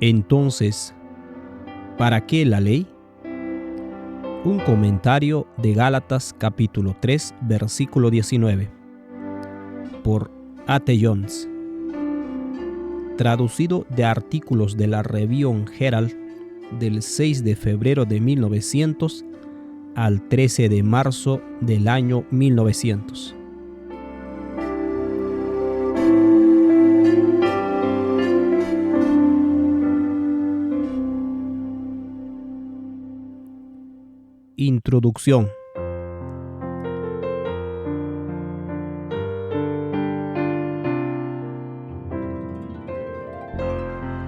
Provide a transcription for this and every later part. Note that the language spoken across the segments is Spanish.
Entonces, ¿para qué la ley? Un comentario de Gálatas capítulo 3, versículo 19, por A.T. Jones. Traducido de artículos de la Review Herald del 6 de febrero de 1900 al 13 de marzo del año 1900. Introducción.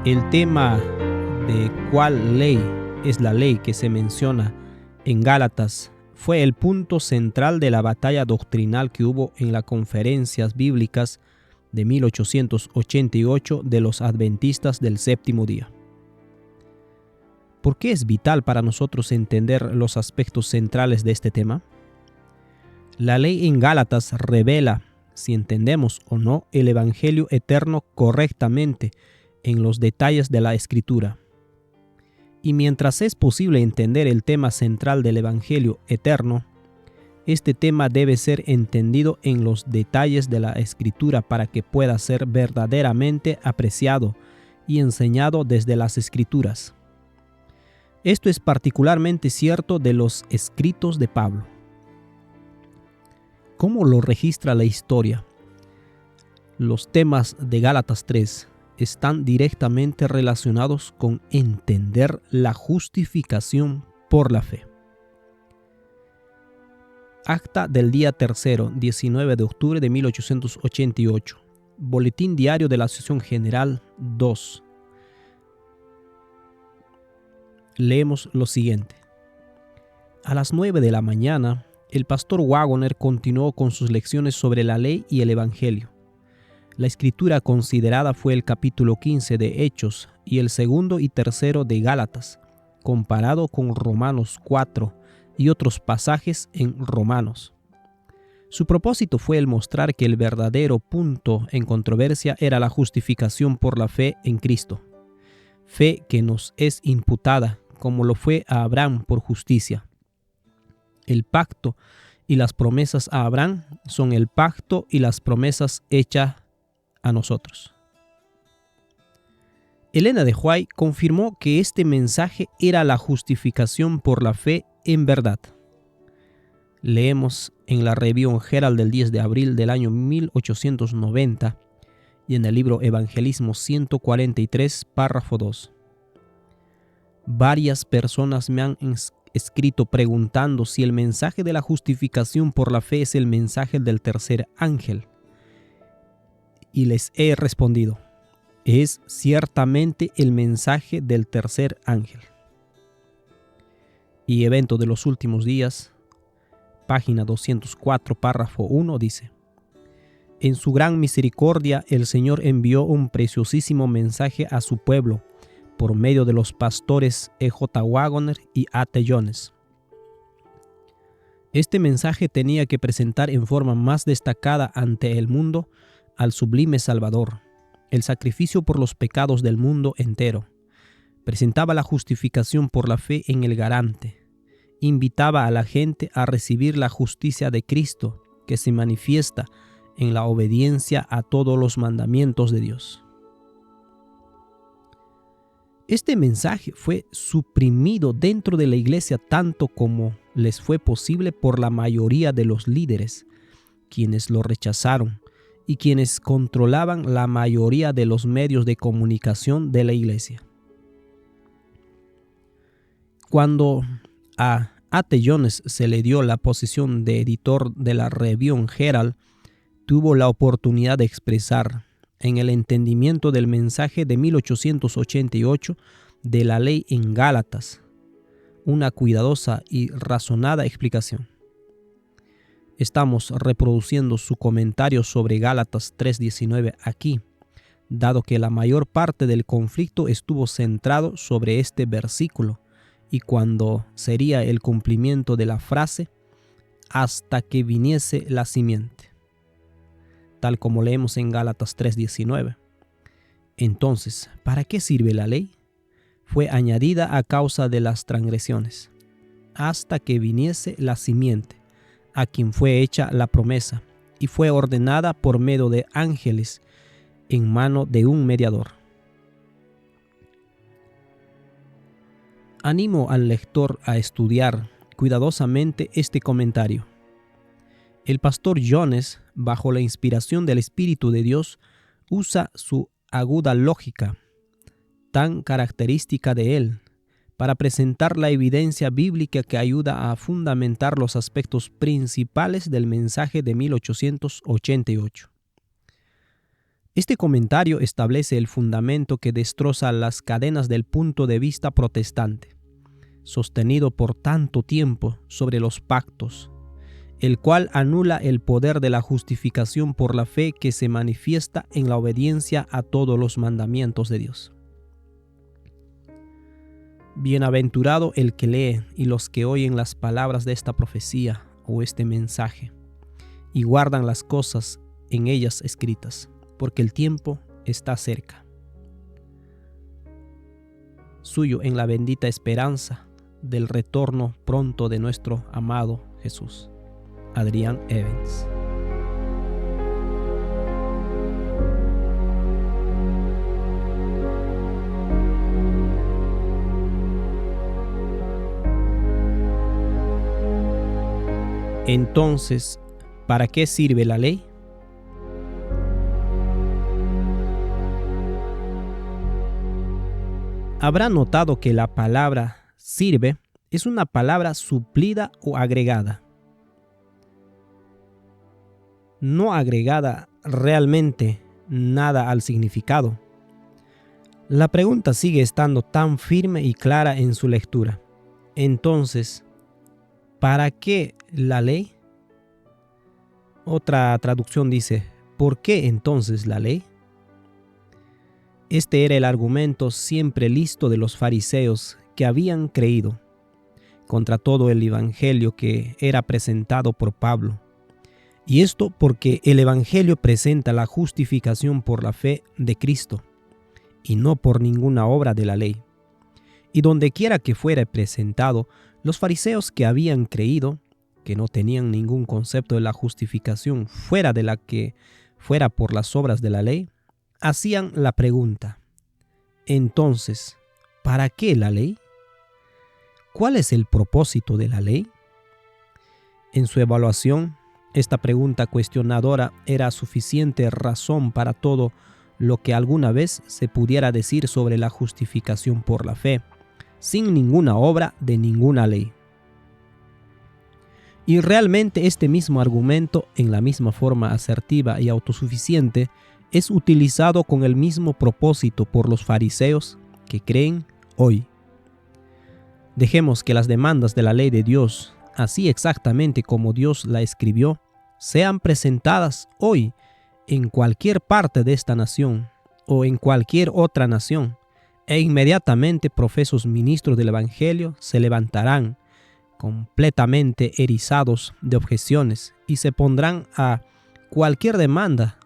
El tema de cuál ley es la ley que se menciona en Gálatas fue el punto central de la batalla doctrinal que hubo en las conferencias bíblicas de 1888 de los adventistas del séptimo día. ¿Por qué es vital para nosotros entender los aspectos centrales de este tema? La ley en Gálatas revela, si entendemos o no, el Evangelio eterno correctamente en los detalles de la Escritura. Y mientras es posible entender el tema central del Evangelio eterno, este tema debe ser entendido en los detalles de la Escritura para que pueda ser verdaderamente apreciado y enseñado desde las Escrituras. Esto es particularmente cierto de los escritos de Pablo. ¿Cómo lo registra la historia? Los temas de Gálatas 3 están directamente relacionados con entender la justificación por la fe. Acta del día 3, 19 de octubre de 1888. Boletín diario de la Asociación General 2. Leemos lo siguiente. A las 9 de la mañana, el pastor Waggoner continuó con sus lecciones sobre la ley y el Evangelio. La escritura considerada fue el capítulo 15 de Hechos y el segundo y tercero de Gálatas, comparado con Romanos 4 y otros pasajes en Romanos. Su propósito fue el mostrar que el verdadero punto en controversia era la justificación por la fe en Cristo, fe que nos es imputada, como lo fue a Abraham por justicia. El pacto y las promesas a Abraham son el pacto y las promesas hechas a nosotros. Elena de White confirmó que este mensaje era la justificación por la fe en verdad. Leemos en la Review Herald del 10 de abril del año 1890 y en el libro Evangelismo 143, párrafo 2. Varias personas me han escrito preguntando si el mensaje de la justificación por la fe es el mensaje del tercer ángel. Y les he respondido, es ciertamente el mensaje del tercer ángel. Y Evento de los Últimos Días, página 204, párrafo 1, dice: En su gran misericordia el Señor envió un preciosísimo mensaje a su pueblo por medio de los pastores E.J. Waggoner y A.T. Jones. Este mensaje tenía que presentar en forma más destacada ante el mundo al sublime Salvador, el sacrificio por los pecados del mundo entero. Presentaba la justificación por la fe en el garante. Invitaba a la gente a recibir la justicia de Cristo, que se manifiesta en la obediencia a todos los mandamientos de Dios. Este mensaje fue suprimido dentro de la iglesia tanto como les fue posible por la mayoría de los líderes, quienes lo rechazaron y quienes controlaban la mayoría de los medios de comunicación de la iglesia. Cuando a A.T. Jones se le dio la posición de editor de la Review Herald, tuvo la oportunidad de expresar, en el entendimiento del mensaje de 1888 de la ley en Gálatas, una cuidadosa y razonada explicación. Estamos reproduciendo su comentario sobre Gálatas 3:19 aquí, dado que la mayor parte del conflicto estuvo centrado sobre este versículo y cuando sería el cumplimiento de la frase hasta que viniese la simiente, tal como leemos en Gálatas 3:19. Entonces, ¿para qué sirve la ley? fue añadida a causa de las transgresiones, hasta que viniese la simiente, a quien fue hecha la promesa, y fue ordenada por medio de ángeles en mano de un mediador. Animo al lector a estudiar cuidadosamente este comentario. El pastor Jones, bajo la inspiración del Espíritu de Dios, usa su aguda lógica, tan característica de él, para presentar la evidencia bíblica que ayuda a fundamentar los aspectos principales del mensaje de 1888. Este comentario establece el fundamento que destroza las cadenas del punto de vista protestante, sostenido por tanto tiempo sobre los pactos, el cual anula el poder de la justificación por la fe que se manifiesta en la obediencia a todos los mandamientos de Dios. Bienaventurado el que lee y los que oyen las palabras de esta profecía o este mensaje y guardan las cosas en ellas escritas, porque el tiempo está cerca. Suyo en la bendita esperanza del retorno pronto de nuestro amado Jesús. Adrián Evans. Entonces, ¿para qué sirve la ley? Habrá notado que la palabra sirve es una palabra suplida o agregada. No agregada realmente nada al significado. La pregunta sigue estando tan firme y clara en su lectura. Entonces, ¿para qué la ley? Otra traducción dice, ¿por qué entonces la ley? Este era el argumento siempre listo de los fariseos que habían creído contra todo el evangelio que era presentado por Pablo. Y esto porque el evangelio presenta la justificación por la fe de Cristo y no por ninguna obra de la ley. Y donde quiera que fuera presentado, los fariseos que habían creído, que no tenían ningún concepto de la justificación fuera de la que fuera por las obras de la ley, hacían la pregunta: entonces, ¿para qué la ley? ¿Cuál es el propósito de la ley? En su evaluación, esta pregunta cuestionadora era suficiente razón para todo lo que alguna vez se pudiera decir sobre la justificación por la fe, sin ninguna obra de ninguna ley. Y realmente este mismo argumento, en la misma forma asertiva y autosuficiente, es utilizado con el mismo propósito por los fariseos que creen hoy. Dejemos que las demandas de la ley de Dios, así exactamente como Dios la escribió, sean presentadas hoy en cualquier parte de esta nación o en cualquier otra nación, e inmediatamente profesos ministros del Evangelio se levantarán completamente erizados de objeciones y se pondrán a cualquier demanda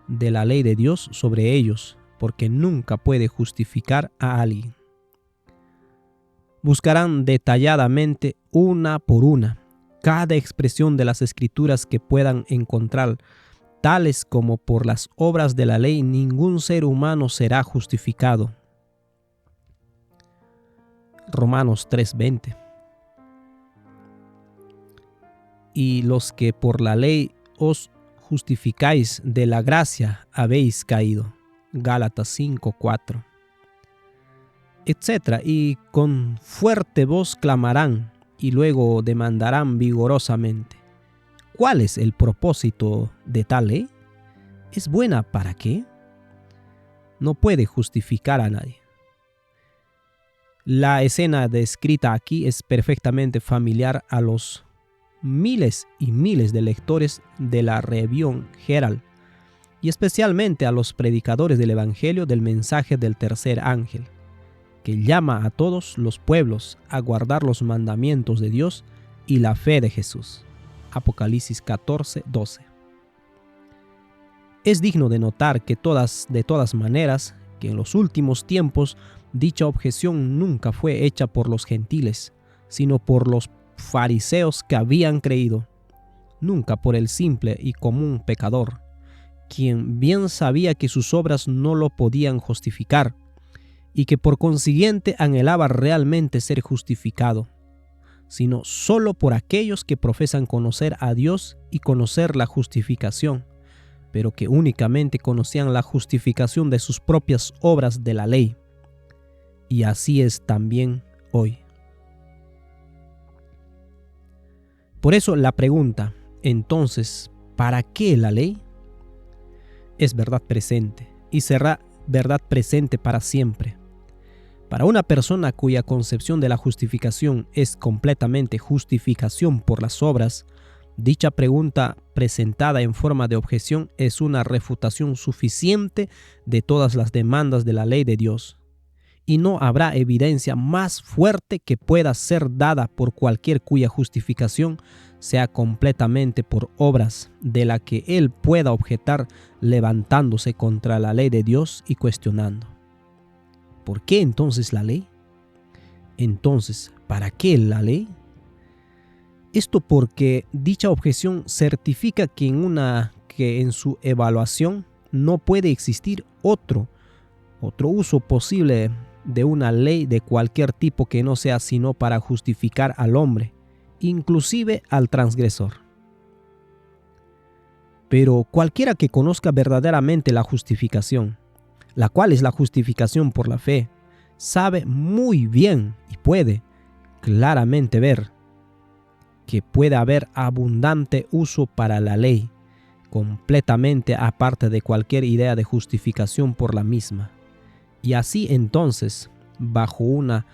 de la ley de Dios sobre ellos, porque nunca puede justificar a alguien. Buscarán detalladamente, una por una, cada expresión de las Escrituras que puedan encontrar, tales como por las obras de la ley ningún ser humano será justificado. Romanos 3:20. Y los que por la ley os justificáis de la gracia habéis caído. Gálatas 5:4. Etc. Y con fuerte voz clamarán y luego demandarán vigorosamente: ¿cuál es el propósito de tal ley? ¿Es buena para qué? No puede justificar a nadie. La escena descrita aquí es perfectamente familiar a los miles y miles de lectores de la Review Herald y especialmente a los predicadores del Evangelio del mensaje del tercer ángel, que llama a todos los pueblos a guardar los mandamientos de Dios y la fe de Jesús. Apocalipsis 14:12. Es digno de notar que de todas maneras, que en los últimos tiempos dicha objeción nunca fue hecha por los gentiles, sino por los fariseos que habían creído, nunca por el simple y común pecador, quien bien sabía que sus obras no lo podían justificar, y que por consiguiente anhelaba realmente ser justificado, sino solo por aquellos que profesan conocer a Dios y conocer la justificación, pero que únicamente conocían la justificación de sus propias obras de la ley. Y así es también hoy. Por eso la pregunta, entonces, ¿para qué la ley? Es verdad presente y será verdad presente para siempre. Para una persona cuya concepción de la justificación es completamente justificación por las obras, dicha pregunta presentada en forma de objeción es una refutación suficiente de todas las demandas de la ley de Dios. Y no habrá evidencia más fuerte que pueda ser dada por cualquier cuya justificación sea completamente por obras, de la que él pueda objetar levantándose contra la ley de Dios y cuestionando. ¿Por qué entonces la ley? Entonces, ¿para qué la ley? Esto porque dicha objeción certifica que en su evaluación no puede existir otro uso posible de una ley de cualquier tipo que no sea sino para justificar al hombre, inclusive al transgresor. Pero cualquiera que conozca verdaderamente la justificación, la cual es la justificación por la fe, sabe muy bien y puede claramente ver que puede haber abundante uso para la ley, completamente aparte de cualquier idea de justificación por la misma. Y así entonces, bajo una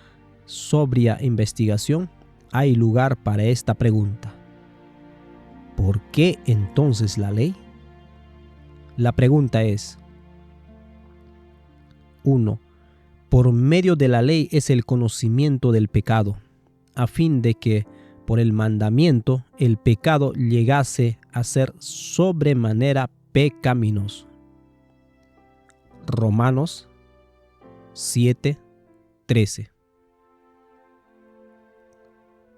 sobria investigación, hay lugar para esta pregunta. ¿Por qué entonces la ley? La pregunta es: 1. Por medio de la ley es el conocimiento del pecado, a fin de que por el mandamiento el pecado llegase a ser sobremanera pecaminoso. Romanos 7:13.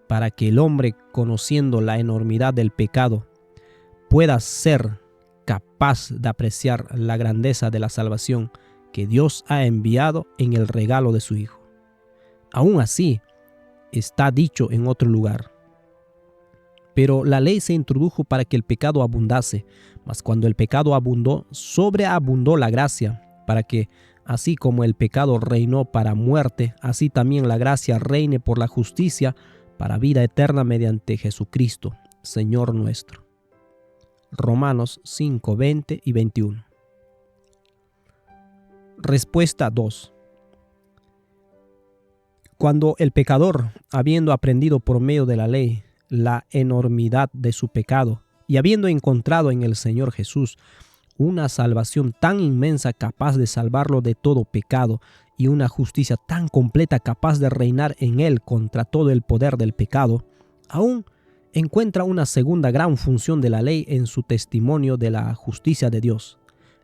Para que el hombre, conociendo la enormidad del pecado, pueda ser capaz de apreciar la grandeza de la salvación que Dios ha enviado en el regalo de su Hijo. Aún así, está dicho en otro lugar: pero la ley se introdujo para que el pecado abundase, mas cuando el pecado abundó, sobreabundó la gracia, para que, así como el pecado reinó para muerte, así también la gracia reine por la justicia para vida eterna mediante Jesucristo, Señor nuestro. Romanos 5:20 y 21. Respuesta 2. Cuando el pecador, habiendo aprendido por medio de la ley la enormidad de su pecado y habiendo encontrado en el Señor Jesús una salvación tan inmensa capaz de salvarlo de todo pecado y una justicia tan completa capaz de reinar en él contra todo el poder del pecado, aún encuentra una segunda gran función de la ley en su testimonio de la justicia de Dios,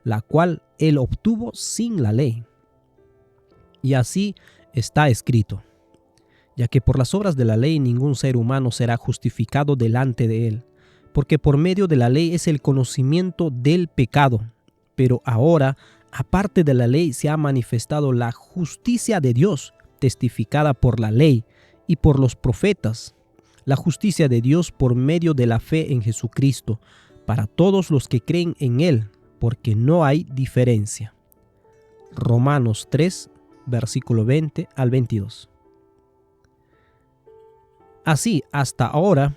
la cual él obtuvo sin la ley. Y así está escrito: ya que por las obras de la ley ningún ser humano será justificado delante de él, porque por medio de la ley es el conocimiento del pecado. Pero ahora, aparte de la ley, se ha manifestado la justicia de Dios, testificada por la ley y por los profetas, la justicia de Dios por medio de la fe en Jesucristo, para todos los que creen en Él, porque no hay diferencia. Romanos 3, versículo 20 al 22. Así, hasta ahora,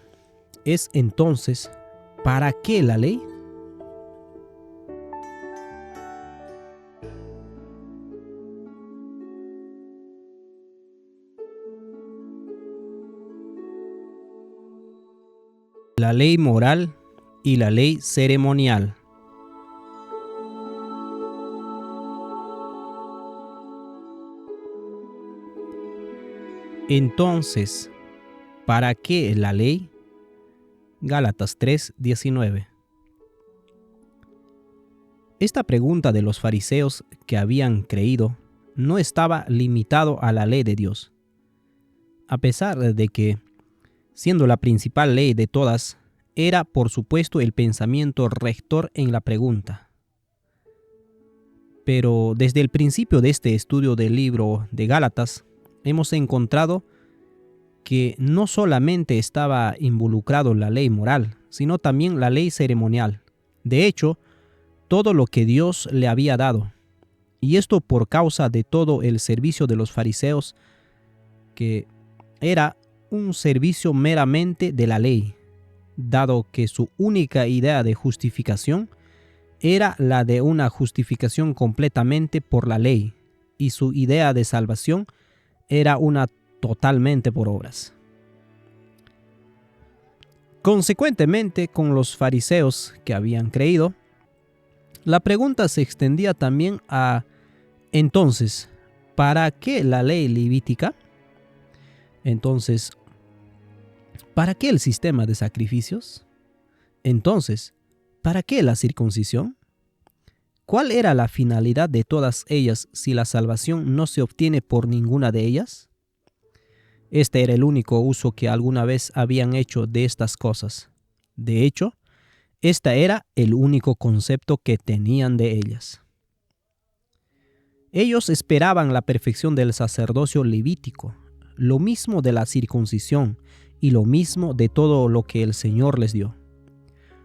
es entonces, ¿para qué la ley? La ley moral y la ley ceremonial. Entonces, ¿para qué la ley? Gálatas 3:19. Esta pregunta de los fariseos que habían creído no estaba limitado a la ley de Dios, a pesar de que, siendo la principal ley de todas, era por supuesto el pensamiento rector en la pregunta. Pero desde el principio de este estudio del libro de Gálatas, hemos encontrado que no solamente estaba involucrado la ley moral, sino también la ley ceremonial. De hecho, todo lo que Dios le había dado. Y esto por causa de todo el servicio de los fariseos, que era un servicio meramente de la ley, dado que su única idea de justificación era la de una justificación completamente por la ley, y su idea de salvación era una totalmente por obras. Consecuentemente, con los fariseos que habían creído, la pregunta se extendía también a: entonces, ¿para qué la ley levítica? Entonces, ¿para qué el sistema de sacrificios? Entonces, ¿para qué la circuncisión? ¿Cuál era la finalidad de todas ellas si la salvación no se obtiene por ninguna de ellas? Este era el único uso que alguna vez habían hecho de estas cosas. De hecho, este era el único concepto que tenían de ellas. Ellos esperaban la perfección del sacerdocio levítico, lo mismo de la circuncisión y lo mismo de todo lo que el Señor les dio.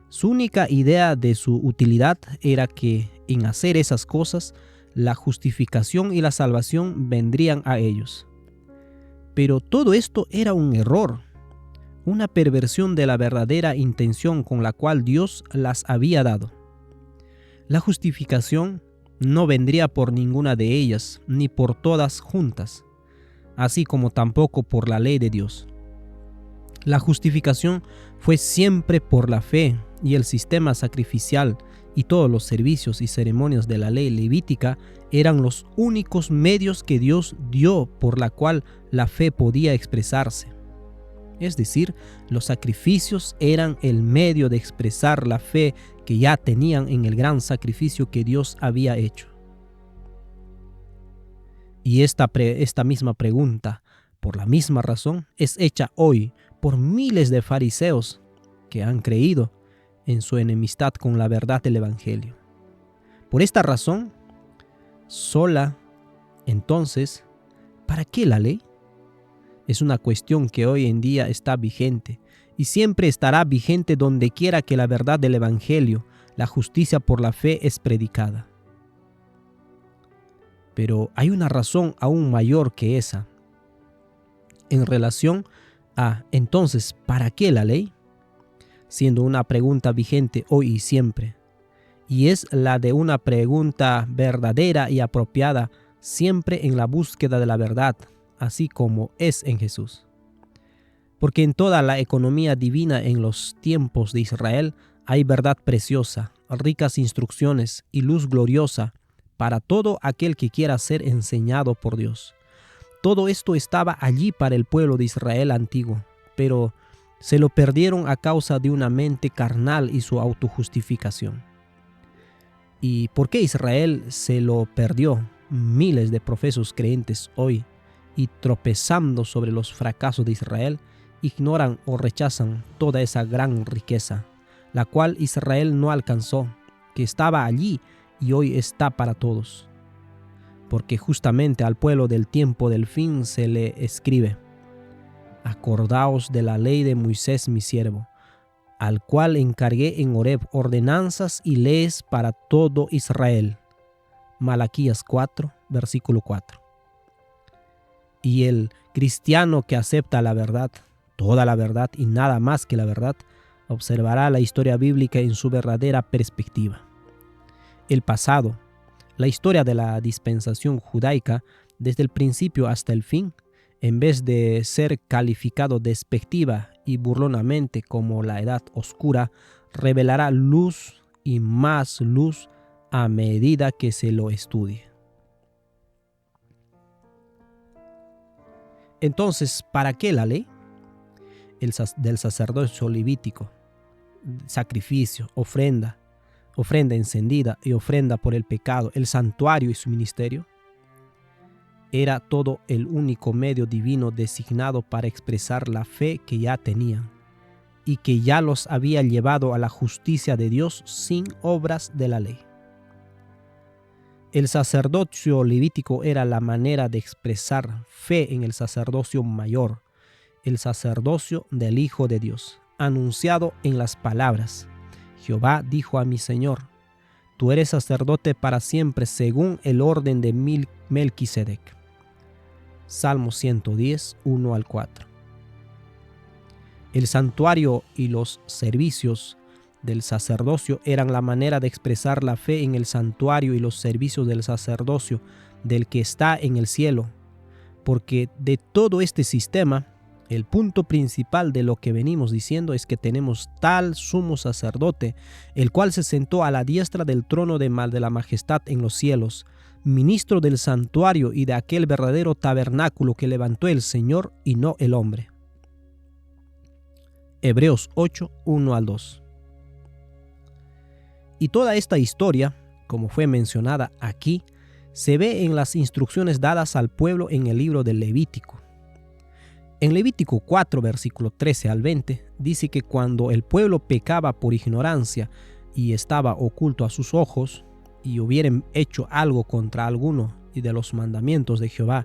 Su única idea de su utilidad era que en hacer esas cosas, la justificación y la salvación vendrían a ellos. Pero todo esto era un error, una perversión de la verdadera intención con la cual Dios las había dado. La justificación no vendría por ninguna de ellas, ni por todas juntas, así como tampoco por la ley de Dios. La justificación fue siempre por la fe, y el sistema sacrificial y todos los servicios y ceremonias de la ley levítica eran los únicos medios que Dios dio por la cual la fe podía expresarse. Es decir, los sacrificios eran el medio de expresar la fe que ya tenían en el gran sacrificio que Dios había hecho. Y esta misma pregunta, por la misma razón, es hecha hoy por miles de fariseos que han creído en su enemistad con la verdad del Evangelio. Por esta razón, sola, entonces, ¿para qué la ley? Es una cuestión que hoy en día está vigente y siempre estará vigente donde quiera que la verdad del Evangelio, la justicia por la fe, es predicada. Pero hay una razón aún mayor que esa. En relación a, entonces, ¿para qué la ley? Siendo una pregunta vigente hoy y siempre. Y es la de una pregunta verdadera y apropiada siempre en la búsqueda de la verdad, así como es en Jesús. Porque en toda la economía divina en los tiempos de Israel hay verdad preciosa, ricas instrucciones y luz gloriosa para todo aquel que quiera ser enseñado por Dios. Todo esto estaba allí para el pueblo de Israel antiguo, pero se lo perdieron a causa de una mente carnal y su autojustificación. ¿Y por qué Israel se lo perdió? Miles de profesos creyentes hoy, y tropezando sobre los fracasos de Israel, ignoran o rechazan toda esa gran riqueza, la cual Israel no alcanzó, que estaba allí y hoy está para todos. Porque justamente al pueblo del tiempo del fin se le escribe: acordaos de la ley de Moisés mi siervo, al cual encargué en Horeb ordenanzas y leyes para todo Israel. Malaquías 4, versículo 4. Y el cristiano que acepta la verdad, toda la verdad y nada más que la verdad, observará la historia bíblica en su verdadera perspectiva. El pasado, la historia de la dispensación judaica, desde el principio hasta el fin, en vez de ser calificado despectiva y burlonamente como la edad oscura, revelará luz y más luz a medida que se lo estudie. Entonces, ¿para qué la ley? Del sacerdocio levítico, sacrificio, ofrenda, ofrenda encendida y ofrenda por el pecado, el santuario y su ministerio, era todo el único medio divino designado para expresar la fe que ya tenían y que ya los había llevado a la justicia de Dios sin obras de la ley. El sacerdocio levítico era la manera de expresar fe en el sacerdocio mayor, el sacerdocio del Hijo de Dios, anunciado en las palabras: Jehová dijo a mi Señor, tú eres sacerdote para siempre según el orden de Melquisedec. Salmo 110, 1 al 4. El santuario y los servicios del sacerdocio eran la manera de expresar la fe en el santuario y los servicios del sacerdocio del que está en el cielo, porque de todo este sistema, el punto principal de lo que venimos diciendo es que tenemos tal sumo sacerdote, el cual se sentó a la diestra del trono de la majestad en los cielos, ministro del santuario y de aquel verdadero tabernáculo que levantó el Señor y no el hombre. Hebreos 8, 1 al 2. Y toda esta historia, como fue mencionada aquí, se ve en las instrucciones dadas al pueblo en el libro del Levítico. En Levítico 4, versículo 13 al 20, dice que cuando el pueblo pecaba por ignorancia y estaba oculto a sus ojos, y hubieran hecho algo contra alguno y de los mandamientos de Jehová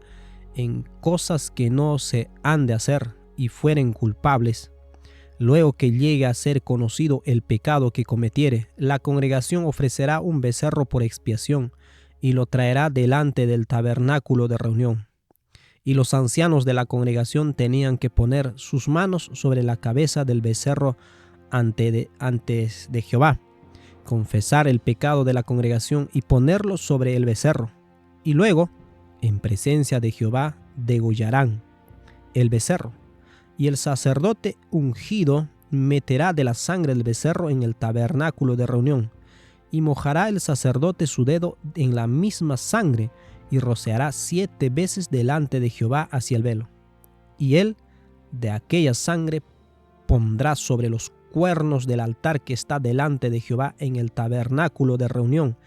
en cosas que no se han de hacer y fueren culpables, luego que llegue a ser conocido el pecado que cometiere, la congregación ofrecerá un becerro por expiación y lo traerá delante del tabernáculo de reunión. Y los ancianos de la congregación tenían que poner sus manos sobre la cabeza del becerro antes de Jehová, confesar el pecado de la congregación y ponerlo sobre el becerro. Y luego, en presencia de Jehová, degollarán el becerro. Y el sacerdote ungido meterá de la sangre del becerro en el tabernáculo de reunión, y mojará el sacerdote su dedo en la misma sangre, y rociará 7 veces delante de Jehová hacia el velo. Y él de aquella sangre pondrá sobre los cuernos del altar que está delante de Jehová en el tabernáculo de reunión,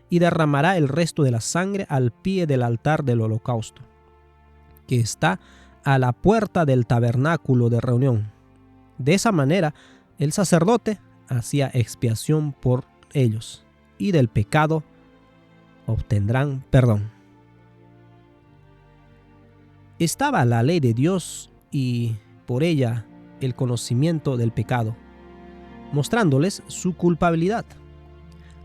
y derramará el resto de la sangre al pie del altar del holocausto, que está a la puerta del tabernáculo de reunión. De esa manera, el sacerdote hacía expiación por ellos, y del pecado obtendrán perdón. Estaba la ley de Dios y por ella el conocimiento del pecado, mostrándoles su culpabilidad.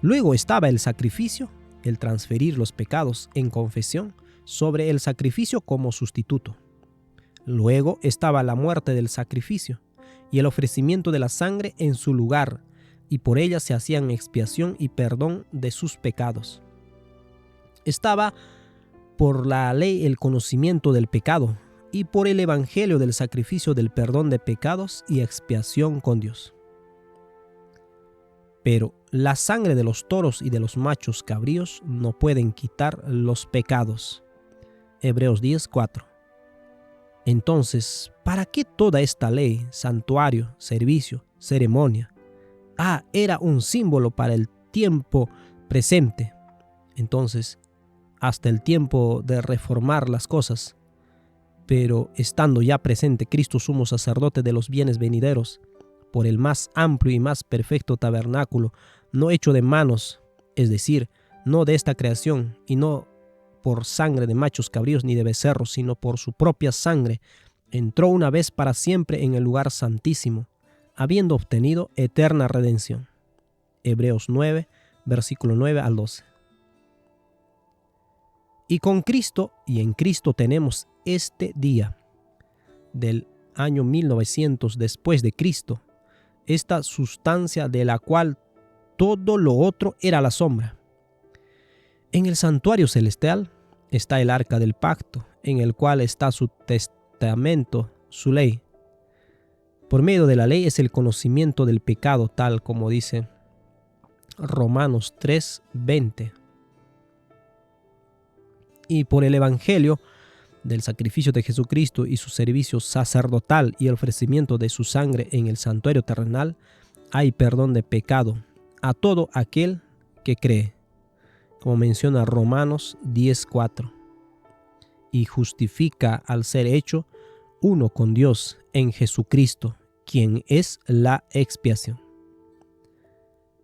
Luego estaba el sacrificio, el transferir los pecados en confesión sobre el sacrificio como sustituto. Luego estaba la muerte del sacrificio y el ofrecimiento de la sangre en su lugar, y por ella se hacían expiación y perdón de sus pecados. Estaba por la ley el conocimiento del pecado, y por el evangelio del sacrificio del perdón de pecados y expiación con Dios. Pero la sangre de los toros y de los machos cabríos no pueden quitar los pecados. Hebreos 10:4. Entonces, ¿para qué toda esta ley, santuario, servicio, ceremonia? Era un símbolo para el tiempo presente. Entonces, hasta el tiempo de reformar las cosas. Pero estando ya presente Cristo sumo sacerdote de los bienes venideros, por el más amplio y más perfecto tabernáculo, no hecho de manos, es decir, no de esta creación, y no por sangre de machos cabríos ni de becerros, sino por su propia sangre, entró una vez para siempre en el lugar santísimo, habiendo obtenido eterna redención. Hebreos 9, versículo 9 al 12. Y con Cristo y en Cristo tenemos este día del año 1900 después de Cristo, esta sustancia de la cual todo lo otro era la sombra. En el santuario celestial está el arca del pacto, en el cual está su testamento, su ley. Por medio de la ley es el conocimiento del pecado, tal como dice Romanos 3:20. Y por el evangelio del sacrificio de Jesucristo y su servicio sacerdotal y el ofrecimiento de su sangre en el santuario terrenal, hay perdón de pecado, a todo aquel que cree, como menciona Romanos 10:4, y justifica al ser hecho uno con Dios en Jesucristo, quien es la expiación.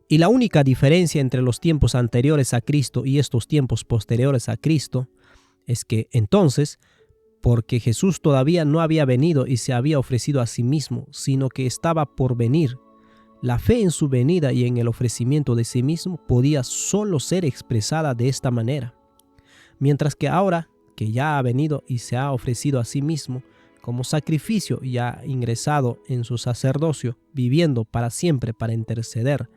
Y la única diferencia entre los tiempos anteriores a Cristo y estos tiempos posteriores a Cristo es que entonces, porque Jesús todavía no había venido y se había ofrecido a sí mismo, sino que estaba por venir, la fe en su venida y en el ofrecimiento de sí mismo podía solo ser expresada de esta manera. Mientras que ahora, que ya ha venido y se ha ofrecido a sí mismo como sacrificio y ha ingresado en su sacerdocio, viviendo para siempre para interceder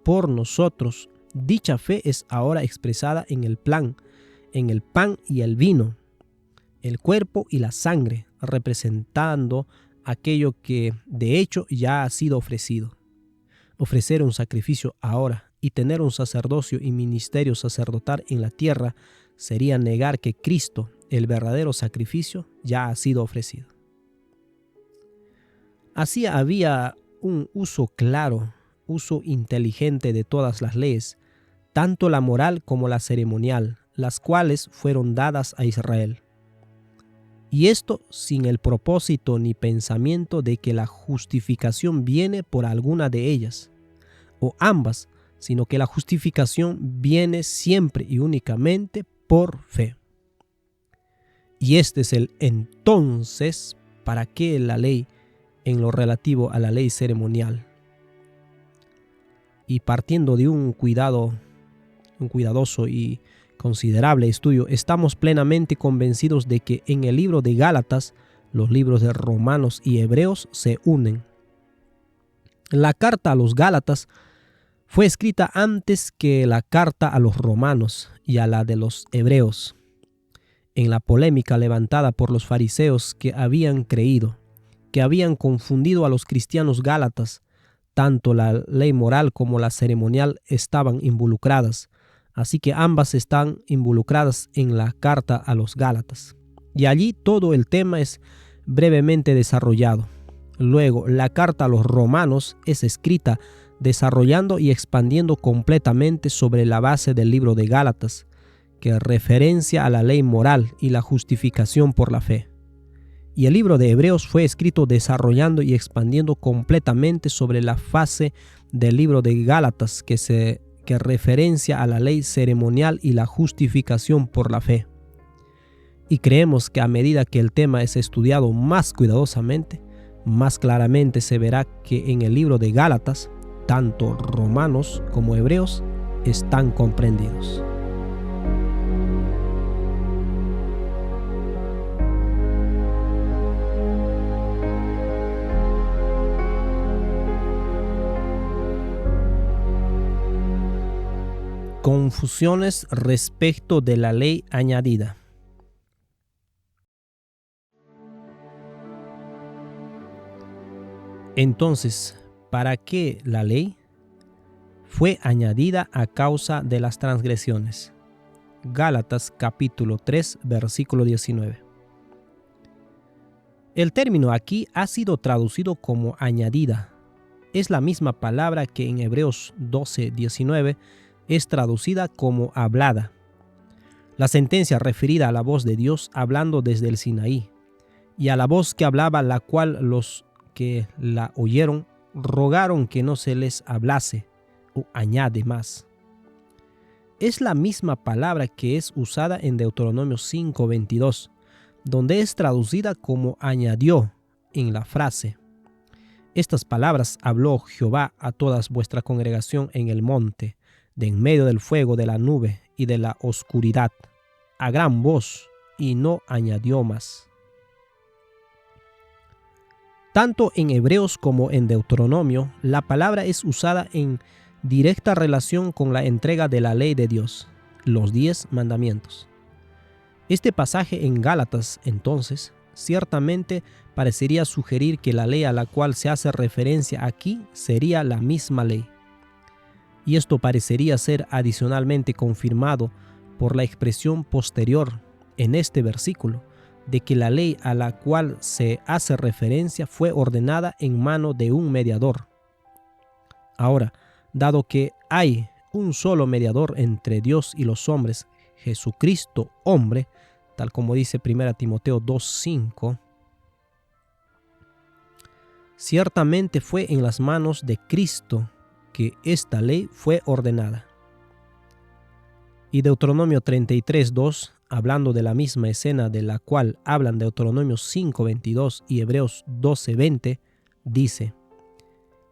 por nosotros, dicha fe es ahora expresada en el pan y el vino, el cuerpo y la sangre, representando aquello que de hecho ya ha sido ofrecido. Ofrecer un sacrificio ahora y tener un sacerdocio y ministerio sacerdotal en la tierra sería negar que Cristo, el verdadero sacrificio, ya ha sido ofrecido. Así había un uso claro, uso inteligente de todas las leyes, tanto la moral como la ceremonial, las cuales fueron dadas a Israel. Y esto sin el propósito ni pensamiento de que la justificación viene por alguna de ellas, o ambas, sino que la justificación viene siempre y únicamente por fe. Y este es el entonces para qué la ley en lo relativo a la ley ceremonial. Y partiendo de un cuidadoso y considerable estudio, estamos plenamente convencidos de que en el libro de Gálatas, los libros de Romanos y Hebreos se unen. La carta a los Gálatas fue escrita antes que la carta a los romanos y a la de los hebreos. En la polémica levantada por los fariseos que habían creído, que habían confundido a los cristianos gálatas, tanto la ley moral como la ceremonial estaban involucradas, así que ambas están involucradas en la carta a los Gálatas. Y allí todo el tema es brevemente desarrollado. Luego, la carta a los romanos es escrita desarrollando y expandiendo completamente sobre la base del libro de Gálatas, que referencia a la ley moral y la justificación por la fe. Y el libro de Hebreos fue escrito desarrollando y expandiendo completamente sobre la fase del libro de Gálatas, que referencia a la ley ceremonial y la justificación por la fe. Y creemos que a medida que el tema es estudiado más cuidadosamente, más claramente se verá que en el libro de Gálatas, tanto romanos como hebreos están comprendidos. Confusiones respecto de la ley añadida. Entonces, ¿para qué la ley? Fue añadida a causa de las transgresiones. Gálatas capítulo 3, versículo 19. El término aquí ha sido traducido como añadida. Es la misma palabra que en Hebreos 12, 19 es traducida como hablada. La sentencia referida a la voz de Dios hablando desde el Sinaí, y a la voz que hablaba, la cual los que la oyeron rogaron que no se les hablase, o añade más. Es la misma palabra que es usada en Deuteronomio 5:22, donde es traducida como añadió en la frase: estas palabras habló Jehová a toda vuestra congregación en el monte, de en medio del fuego, de la nube y de la oscuridad, a gran voz, y no añadió más. Tanto en Hebreos como en Deuteronomio, la palabra es usada en directa relación con la entrega de la ley de Dios, los 10 mandamientos. Este pasaje en Gálatas, entonces, ciertamente parecería sugerir que la ley a la cual se hace referencia aquí sería la misma ley. Y esto parecería ser adicionalmente confirmado por la expresión posterior en este versículo, de que la ley a la cual se hace referencia fue ordenada en mano de un mediador. Ahora, dado que hay un solo mediador entre Dios y los hombres, Jesucristo hombre, tal como dice 1 Timoteo 2:5, ciertamente fue en las manos de Cristo que esta ley fue ordenada. Y Deuteronomio 33:2, hablando de la misma escena de la cual hablan Deuteronomio 5:22 y Hebreos 12:20, dice: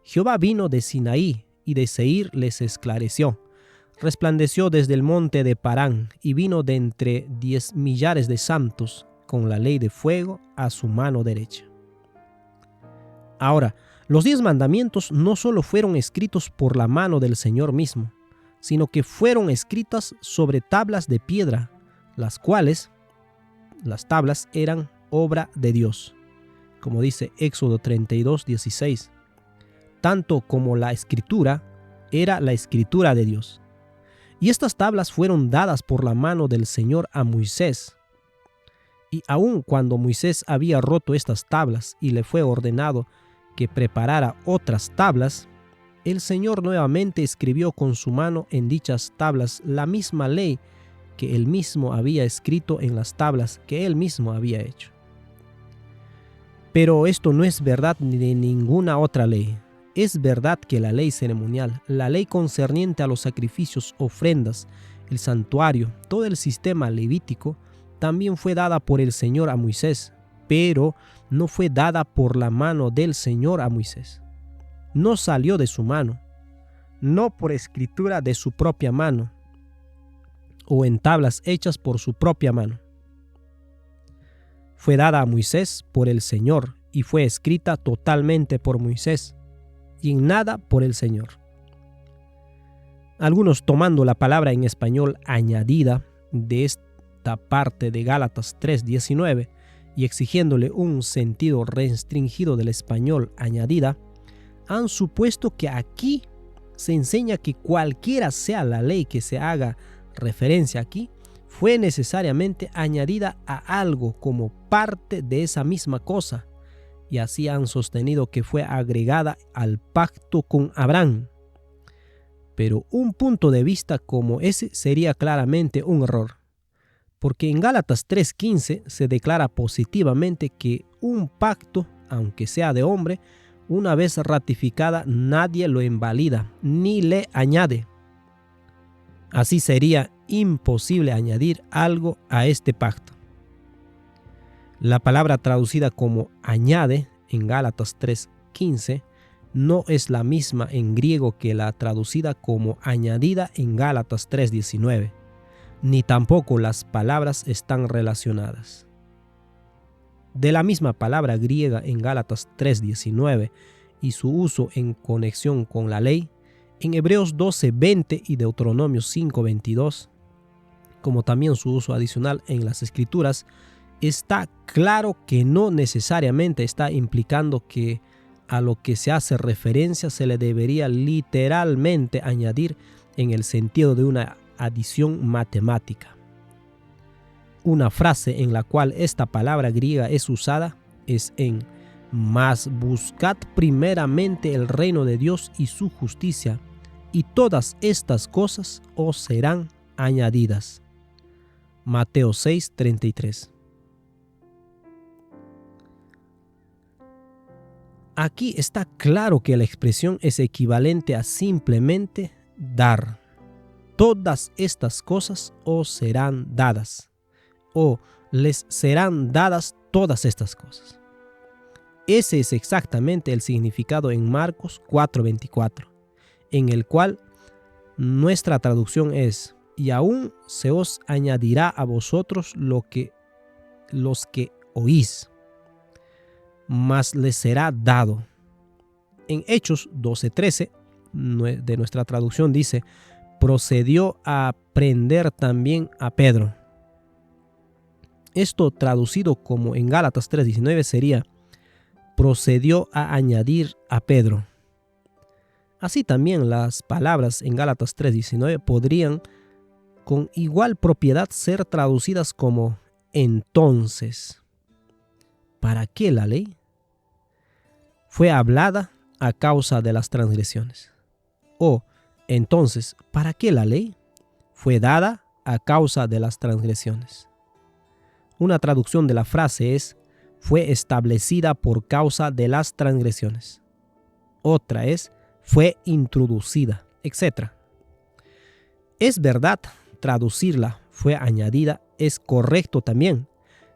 Jehová vino de Sinaí y de Seir les esclareció. Resplandeció desde el monte de Parán y vino de entre 10 millares de santos con la ley de fuego a su mano derecha. Ahora, los 10 mandamientos no solo fueron escritos por la mano del Señor mismo, sino que fueron escritas sobre tablas de piedra, las cuales, las tablas, eran obra de Dios, como dice Éxodo 32:16, tanto como la escritura era la escritura de Dios. Y estas tablas fueron dadas por la mano del Señor a Moisés. Y aun cuando Moisés había roto estas tablas y le fue ordenado que preparara otras tablas, el Señor nuevamente escribió con su mano en dichas tablas la misma ley que él mismo había escrito en las tablas que él mismo había hecho. Pero esto no es verdad ni de ninguna otra ley. Es verdad que la ley ceremonial, la ley concerniente a los sacrificios, ofrendas, el santuario, todo el sistema levítico, también fue dada por el Señor a Moisés, pero no fue dada por la mano del Señor a Moisés. No salió de su mano, no por escritura de su propia mano, o en tablas hechas por su propia mano. Fue dada a Moisés por el Señor y fue escrita totalmente por Moisés, y en nada por el Señor. Algunos, tomando la palabra en español añadida de esta parte de Gálatas 3:19 y exigiéndole un sentido restringido del español añadida, han supuesto que aquí se enseña que cualquiera sea la ley que se haga referencia aquí, fue necesariamente añadida a algo como parte de esa misma cosa, y así han sostenido que fue agregada al pacto con Abraham. Pero un punto de vista como ese sería claramente un error, porque en Gálatas 3:15 se declara positivamente que un pacto, aunque sea de hombre, una vez ratificada nadie lo invalida ni le añade. Así sería imposible añadir algo a este pacto. La palabra traducida como añade en Gálatas 3:15 no es la misma en griego que la traducida como añadida en Gálatas 3:19, ni tampoco las palabras están relacionadas. De la misma palabra griega en Gálatas 3:19 y su uso en conexión con la ley, en Hebreos 12:20 y Deuteronomio 5:22, como también su uso adicional en las Escrituras, está claro que no necesariamente está implicando que a lo que se hace referencia se le debería literalmente añadir en el sentido de una adición matemática. Una frase en la cual esta palabra griega es usada es en «Mas buscad primeramente el reino de Dios y su justicia, y todas estas cosas os serán añadidas». Mateo 6:33. Aquí está claro que la expresión es equivalente a simplemente dar. Todas estas cosas os serán dadas, o les serán dadas todas estas cosas. Ese es exactamente el significado en Marcos 4:24, en el cual nuestra traducción es: y aún se os añadirá a vosotros los que oís, mas les será dado. En Hechos 12:13 de nuestra traducción dice: procedió a prender también a Pedro. Esto traducido como en Gálatas 3:19 sería: procedió a añadir a Pedro. Así también las palabras en Gálatas 3:19 podrían con igual propiedad ser traducidas como entonces. ¿Para qué la ley? Fue hablada a causa de las transgresiones. O Entonces, ¿para qué la ley? Fue dada a causa de las transgresiones. Una traducción de la frase es: fue establecida por causa de las transgresiones. Otra es: fue introducida, etc. Es verdad, traducirla fue añadida es correcto también,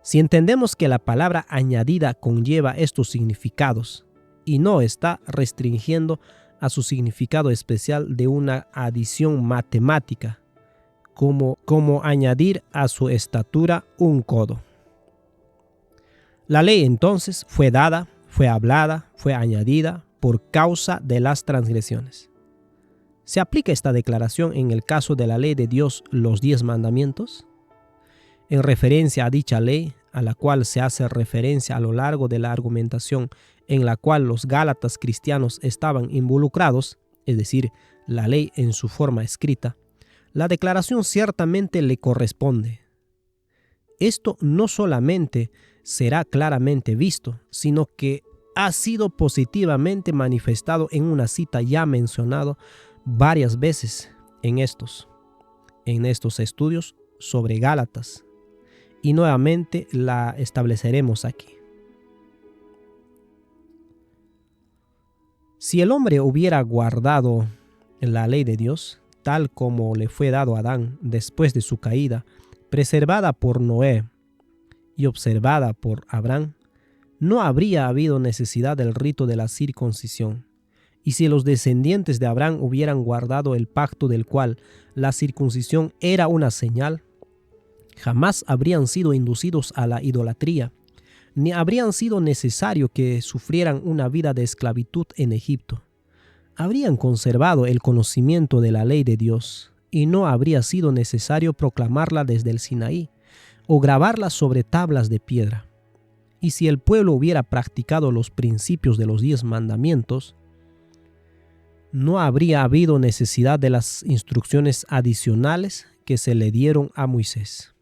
si entendemos que la palabra añadida conlleva estos significados y no está restringiendo a su significado especial de una adición matemática, como añadir a su estatura un codo. La ley entonces fue dada, fue hablada, fue añadida por causa de las transgresiones. ¿Se aplica esta declaración en el caso de la ley de Dios, los 10 mandamientos? En referencia a dicha ley, a la cual se hace referencia a lo largo de la argumentación en la cual los gálatas cristianos estaban involucrados, es decir, la ley en su forma escrita, la declaración ciertamente le corresponde. Esto no solamente será claramente visto, sino que ha sido positivamente manifestado en una cita ya mencionado varias veces en estos estudios sobre Gálatas, y nuevamente la estableceremos aquí. Si el hombre hubiera guardado la ley de Dios, tal como le fue dado a Adán después de su caída, preservada por Noé y observada por Abraham, no habría habido necesidad del rito de la circuncisión. Y si los descendientes de Abraham hubieran guardado el pacto del cual la circuncisión era una señal, jamás habrían sido inducidos a la idolatría, ni habrían sido necesario que sufrieran una vida de esclavitud en Egipto. Habrían conservado el conocimiento de la ley de Dios, y no habría sido necesario proclamarla desde el Sinaí o grabarla sobre tablas de piedra. Y si el pueblo hubiera practicado los principios de los 10 mandamientos, no habría habido necesidad de las instrucciones adicionales que se le dieron a Moisés.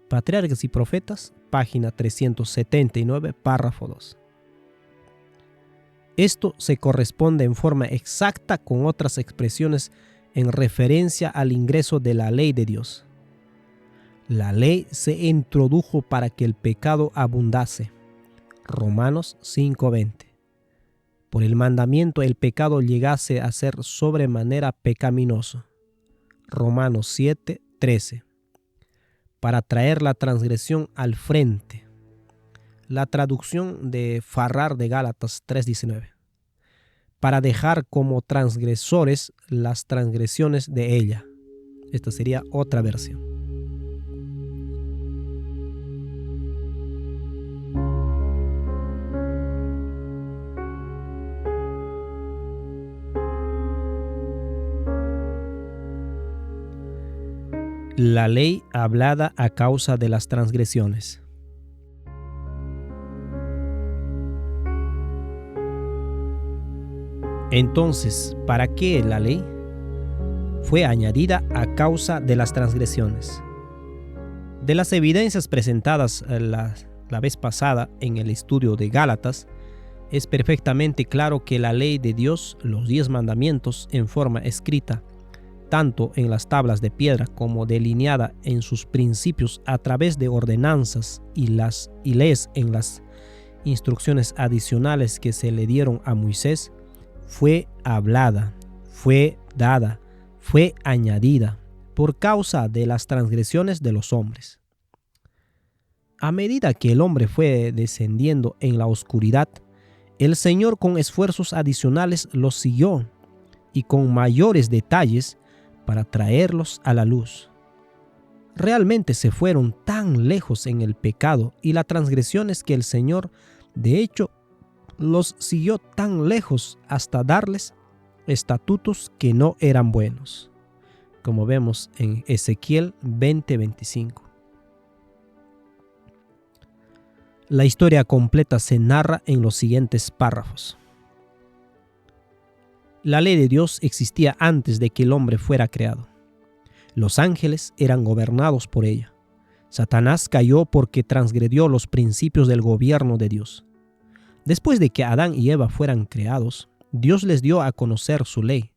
Patriarcas y Profetas, página 379, párrafo 2. Esto se corresponde en forma exacta con otras expresiones en referencia al ingreso de la ley de Dios. La ley se introdujo para que el pecado abundase. Romanos 5:20. Por el mandamiento el pecado llegase a ser sobremanera pecaminoso. Romanos 7:13. Para traer la transgresión al frente. La traducción de Farrar de Gálatas 3:19. Para dejar como transgresores las transgresiones de ella. Esta sería otra versión. La ley hablada a causa de las transgresiones. Entonces, ¿para qué la ley? Fue añadida a causa de las transgresiones. De las evidencias presentadas la vez pasada en el estudio de Gálatas, es perfectamente claro que la ley de Dios, los 10 mandamientos en forma escrita, tanto en las tablas de piedra como delineada en sus principios a través de ordenanzas y leyes en las instrucciones adicionales que se le dieron a Moisés, fue hablada, fue dada, fue añadida por causa de las transgresiones de los hombres. A medida que el hombre fue descendiendo en la oscuridad, el Señor con esfuerzos adicionales los siguió y con mayores detalles para traerlos a la luz. Realmente se fueron tan lejos en el pecado y las transgresiones que el Señor, de hecho, los siguió tan lejos hasta darles estatutos que no eran buenos, como vemos en Ezequiel 20:25. La historia completa se narra en los siguientes párrafos. La ley de Dios existía antes de que el hombre fuera creado. Los ángeles eran gobernados por ella. Satanás cayó porque transgredió los principios del gobierno de Dios. Después de que Adán y Eva fueran creados, Dios les dio a conocer su ley.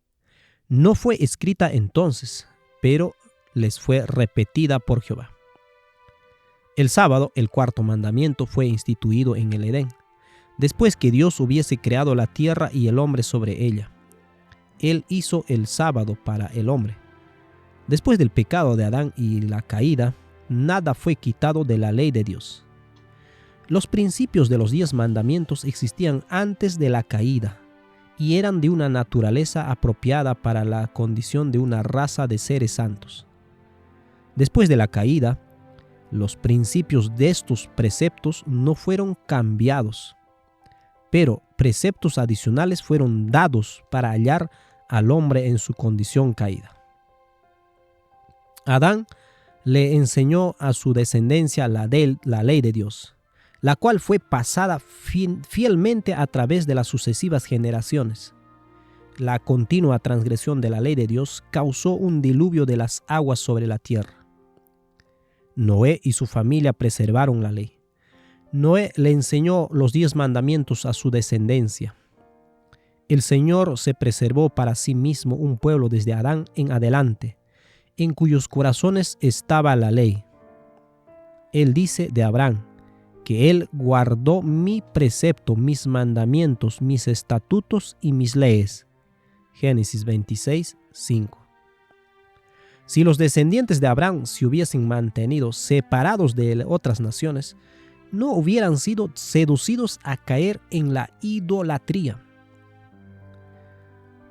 No fue escrita entonces, pero les fue repetida por Jehová. El sábado, el cuarto mandamiento, fue instituido en el Edén, después que Dios hubiese creado la tierra y el hombre sobre ella. Él hizo el sábado para el hombre. Después del pecado de Adán y la caída, nada fue quitado de la ley de Dios. Los principios de los 10 mandamientos existían antes de la caída y eran de una naturaleza apropiada para la condición de una raza de seres santos. Después de la caída, los principios de estos preceptos no fueron cambiados, pero preceptos adicionales fueron dados para hallar al hombre en su condición caída. Adán le enseñó a su descendencia la ley de Dios, la cual fue pasada fielmente a través de las sucesivas generaciones. La continua transgresión de la ley de Dios causó un diluvio de las aguas sobre la tierra. Noé y su familia preservaron la ley. Noé le enseñó los 10 mandamientos a su descendencia. El Señor se preservó para sí mismo un pueblo desde Adán en adelante, en cuyos corazones estaba la ley. Él dice de Abraham que él guardó mi precepto, mis mandamientos, mis estatutos y mis leyes. Génesis 26, 5. Si los descendientes de Abraham se hubiesen mantenido separados de otras naciones, no hubieran sido seducidos a caer en la idolatría.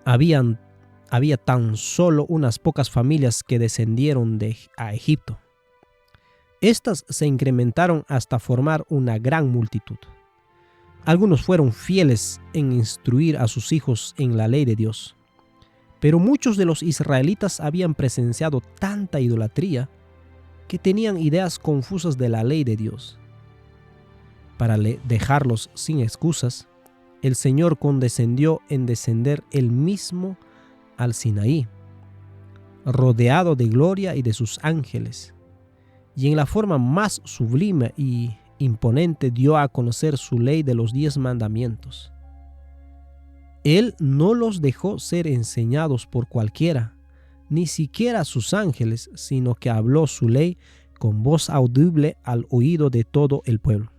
Había tan solo unas pocas familias que descendieron a Egipto. Estas se incrementaron hasta formar una gran multitud. Algunos fueron fieles en instruir a sus hijos en la ley de Dios, pero muchos de los israelitas habían presenciado tanta idolatría que tenían ideas confusas de la ley de Dios. Para dejarlos sin excusas, el Señor condescendió en descender él mismo al Sinaí, rodeado de gloria y de sus ángeles, y en la forma más sublime y imponente dio a conocer su ley de los 10 mandamientos. Él no los dejó ser enseñados por cualquiera, ni siquiera sus ángeles, sino que habló su ley con voz audible al oído de todo el pueblo.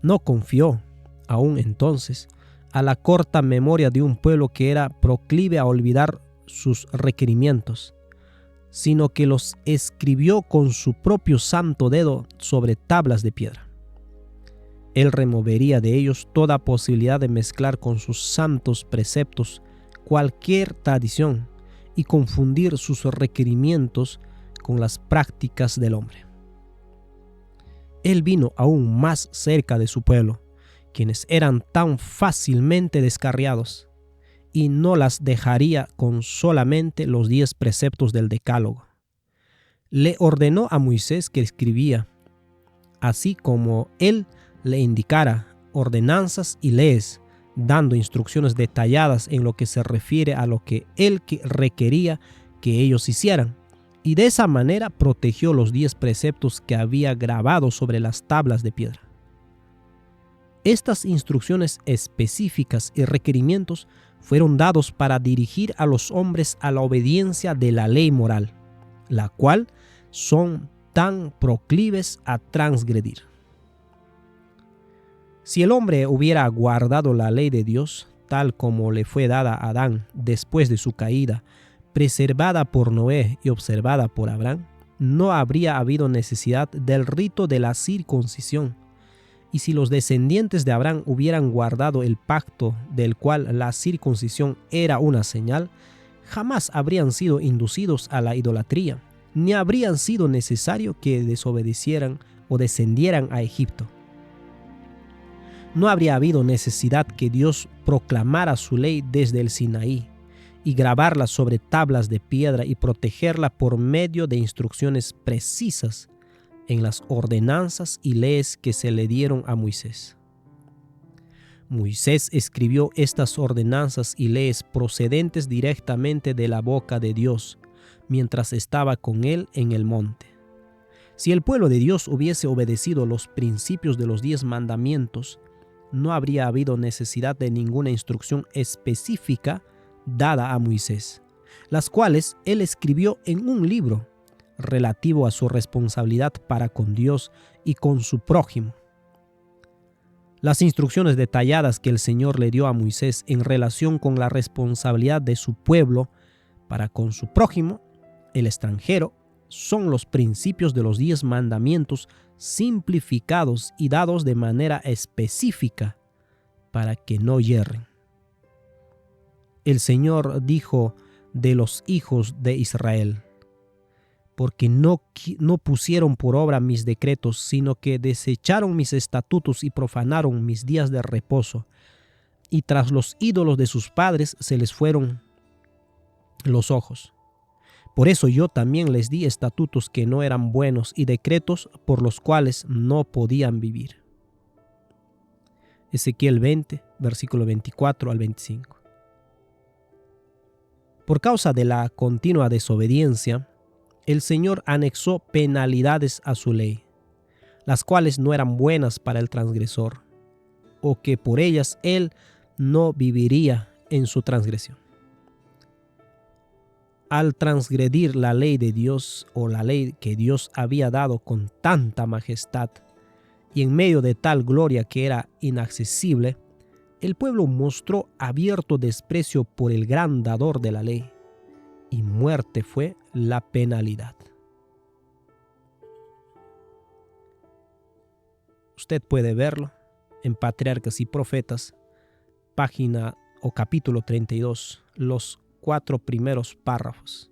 No confió, aún entonces, a la corta memoria de un pueblo que era proclive a olvidar sus requerimientos, sino que los escribió con su propio santo dedo sobre tablas de piedra. Él removería de ellos toda posibilidad de mezclar con sus santos preceptos cualquier tradición y confundir sus requerimientos con las prácticas del hombre. Él vino aún más cerca de su pueblo, quienes eran tan fácilmente descarriados, y no las dejaría con solamente los 10 preceptos del Decálogo. Le ordenó a Moisés que escribía, así como él le indicara, ordenanzas y leyes, dando instrucciones detalladas en lo que se refiere a lo que él requería que ellos hicieran, y de esa manera protegió los 10 preceptos que había grabado sobre las tablas de piedra. Estas instrucciones específicas y requerimientos fueron dados para dirigir a los hombres a la obediencia de la ley moral, la cual son tan proclives a transgredir. Si el hombre hubiera guardado la ley de Dios, tal como le fue dada a Adán después de su caída, preservada por Noé y observada por Abraham, no habría habido necesidad del rito de la circuncisión. Y si los descendientes de Abraham hubieran guardado el pacto del cual la circuncisión era una señal, jamás habrían sido inducidos a la idolatría, ni habrían sido necesario que desobedecieran o descendieran a Egipto. No habría habido necesidad que Dios proclamara su ley desde el Sinaí y grabarla sobre tablas de piedra y protegerla por medio de instrucciones precisas en las ordenanzas y leyes que se le dieron a Moisés. Moisés escribió estas ordenanzas y leyes procedentes directamente de la boca de Dios, mientras estaba con él en el monte. Si el pueblo de Dios hubiese obedecido los principios de los 10 mandamientos, no habría habido necesidad de ninguna instrucción específica dada a Moisés, las cuales él escribió en un libro relativo a su responsabilidad para con Dios y con su prójimo. Las instrucciones detalladas que el Señor le dio a Moisés en relación con la responsabilidad de su pueblo para con su prójimo, el extranjero, son los principios de los 10 mandamientos simplificados y dados de manera específica para que no yerren. El Señor dijo de los hijos de Israel: porque no pusieron por obra mis decretos, sino que desecharon mis estatutos y profanaron mis días de reposo, y tras los ídolos de sus padres se les fueron los ojos. Por eso yo también les di estatutos que no eran buenos y decretos por los cuales no podían vivir. Ezequiel 20, versículo 24 al 25. Por causa de la continua desobediencia, el Señor anexó penalidades a su ley, las cuales no eran buenas para el transgresor, o que por ellas él no viviría en su transgresión. Al transgredir la ley de Dios, o la ley que Dios había dado con tanta majestad y en medio de tal gloria que era inaccesible, el pueblo mostró abierto desprecio por el gran dador de la ley, y muerte fue la penalidad. Usted puede verlo en Patriarcas y Profetas, página o capítulo 32, los 4 primeros párrafos.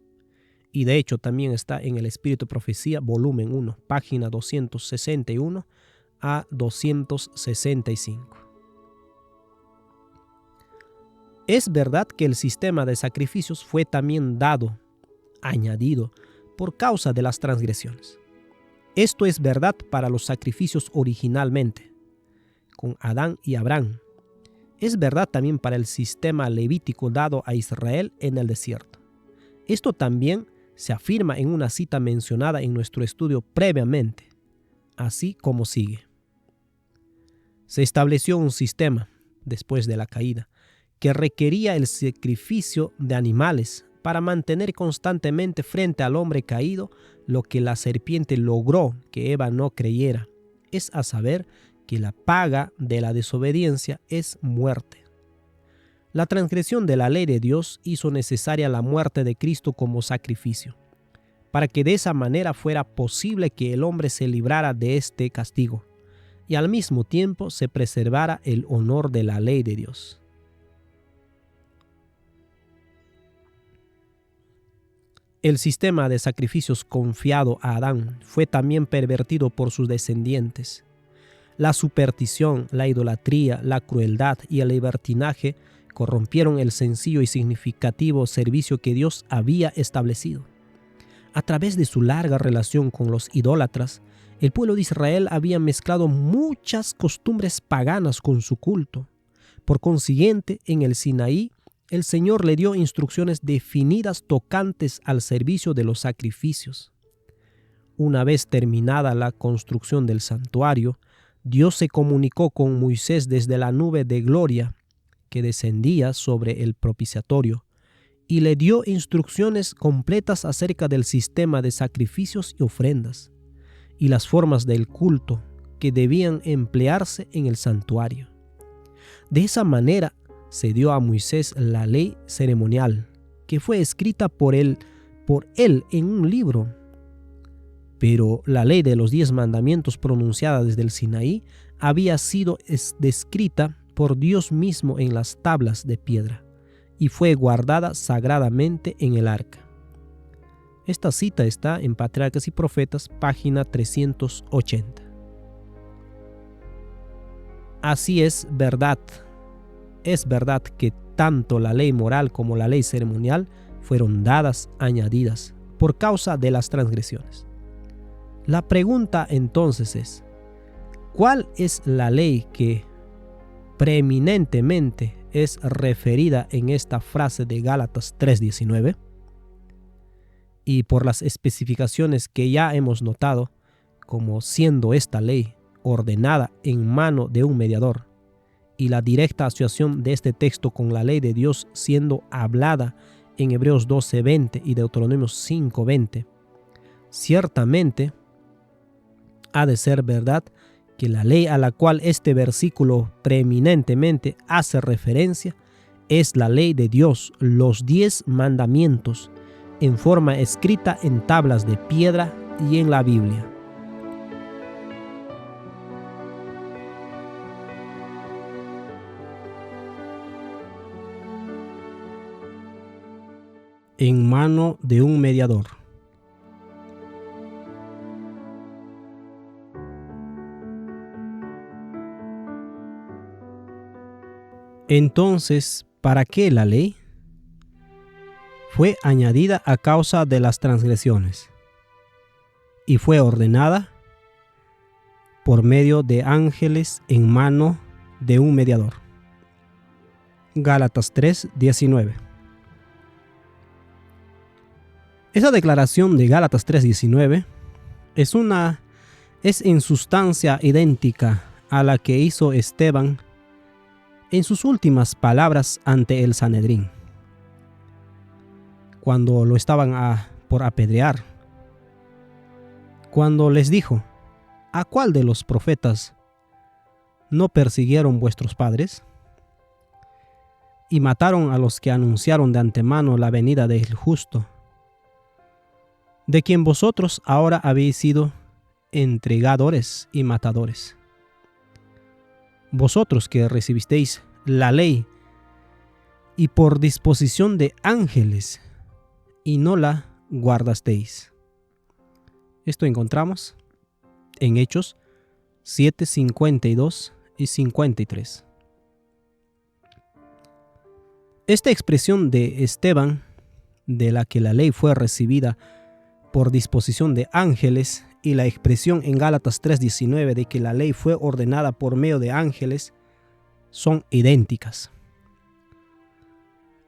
Y de hecho también está en el Espíritu de Profecía, volumen 1, página 261 a 265. Es verdad que el sistema de sacrificios fue también añadido, por causa de las transgresiones. Esto es verdad para los sacrificios originalmente, con Adán y Abraham. Es verdad también para el sistema levítico dado a Israel en el desierto. Esto también se afirma en una cita mencionada en nuestro estudio previamente, así como sigue. Se estableció un sistema, después de la caída, que requería el sacrificio de animales para mantener constantemente frente al hombre caído lo que la serpiente logró que Eva no creyera, es a saber, que la paga de la desobediencia es muerte. La transgresión de la ley de Dios hizo necesaria la muerte de Cristo como sacrificio, para que de esa manera fuera posible que el hombre se librara de este castigo, y al mismo tiempo se preservara el honor de la ley de Dios. El sistema de sacrificios confiado a Adán fue también pervertido por sus descendientes. La superstición, la idolatría, la crueldad y el libertinaje corrompieron el sencillo y significativo servicio que Dios había establecido. A través de su larga relación con los idólatras, el pueblo de Israel había mezclado muchas costumbres paganas con su culto. Por consiguiente, en el Sinaí, el Señor le dio instrucciones definidas tocantes al servicio de los sacrificios. Una vez terminada la construcción del santuario, Dios se comunicó con Moisés desde la nube de gloria que descendía sobre el propiciatorio y le dio instrucciones completas acerca del sistema de sacrificios y ofrendas y las formas del culto que debían emplearse en el santuario. De esa manera se dio a Moisés la ley ceremonial, que fue escrita por él en un libro. Pero la ley de los 10 mandamientos pronunciada desde el Sinaí había sido descrita por Dios mismo en las tablas de piedra y fue guardada sagradamente en el arca. Esta cita está en Patriarcas y Profetas, página 380. Así es verdad que tanto la ley moral como la ley ceremonial fueron añadidas por causa de las transgresiones. La pregunta entonces es, ¿cuál es la ley que preeminentemente es referida en esta frase de Gálatas 3:19? Y por las especificaciones que ya hemos notado, como siendo esta ley ordenada en mano de un mediador, y la directa asociación de este texto con la ley de Dios siendo hablada en Hebreos 12:20 y Deuteronomio 5:20, ciertamente ha de ser verdad que la ley a la cual este versículo preeminentemente hace referencia es la ley de Dios, los 10 mandamientos, en forma escrita en tablas de piedra y en la Biblia. En mano de un mediador. Entonces, ¿para qué la ley? Fue añadida a causa de las transgresiones y fue ordenada por medio de ángeles en mano de un mediador. Gálatas 3:19. Esa declaración de Gálatas 3:19 es en sustancia idéntica a la que hizo Esteban en sus últimas palabras ante el Sanedrín, cuando lo estaban por apedrear, cuando les dijo: ¿a cuál de los profetas no persiguieron vuestros padres? Y mataron a los que anunciaron de antemano la venida del justo, de quien vosotros ahora habéis sido entregadores y matadores. Vosotros que recibisteis la ley y por disposición de ángeles y no la guardasteis. Esto encontramos en Hechos 7:52 y 53. Esta expresión de Esteban, de la que la ley fue recibida por disposición de ángeles, y la expresión en Gálatas 3:19 de que la ley fue ordenada por medio de ángeles, son idénticas.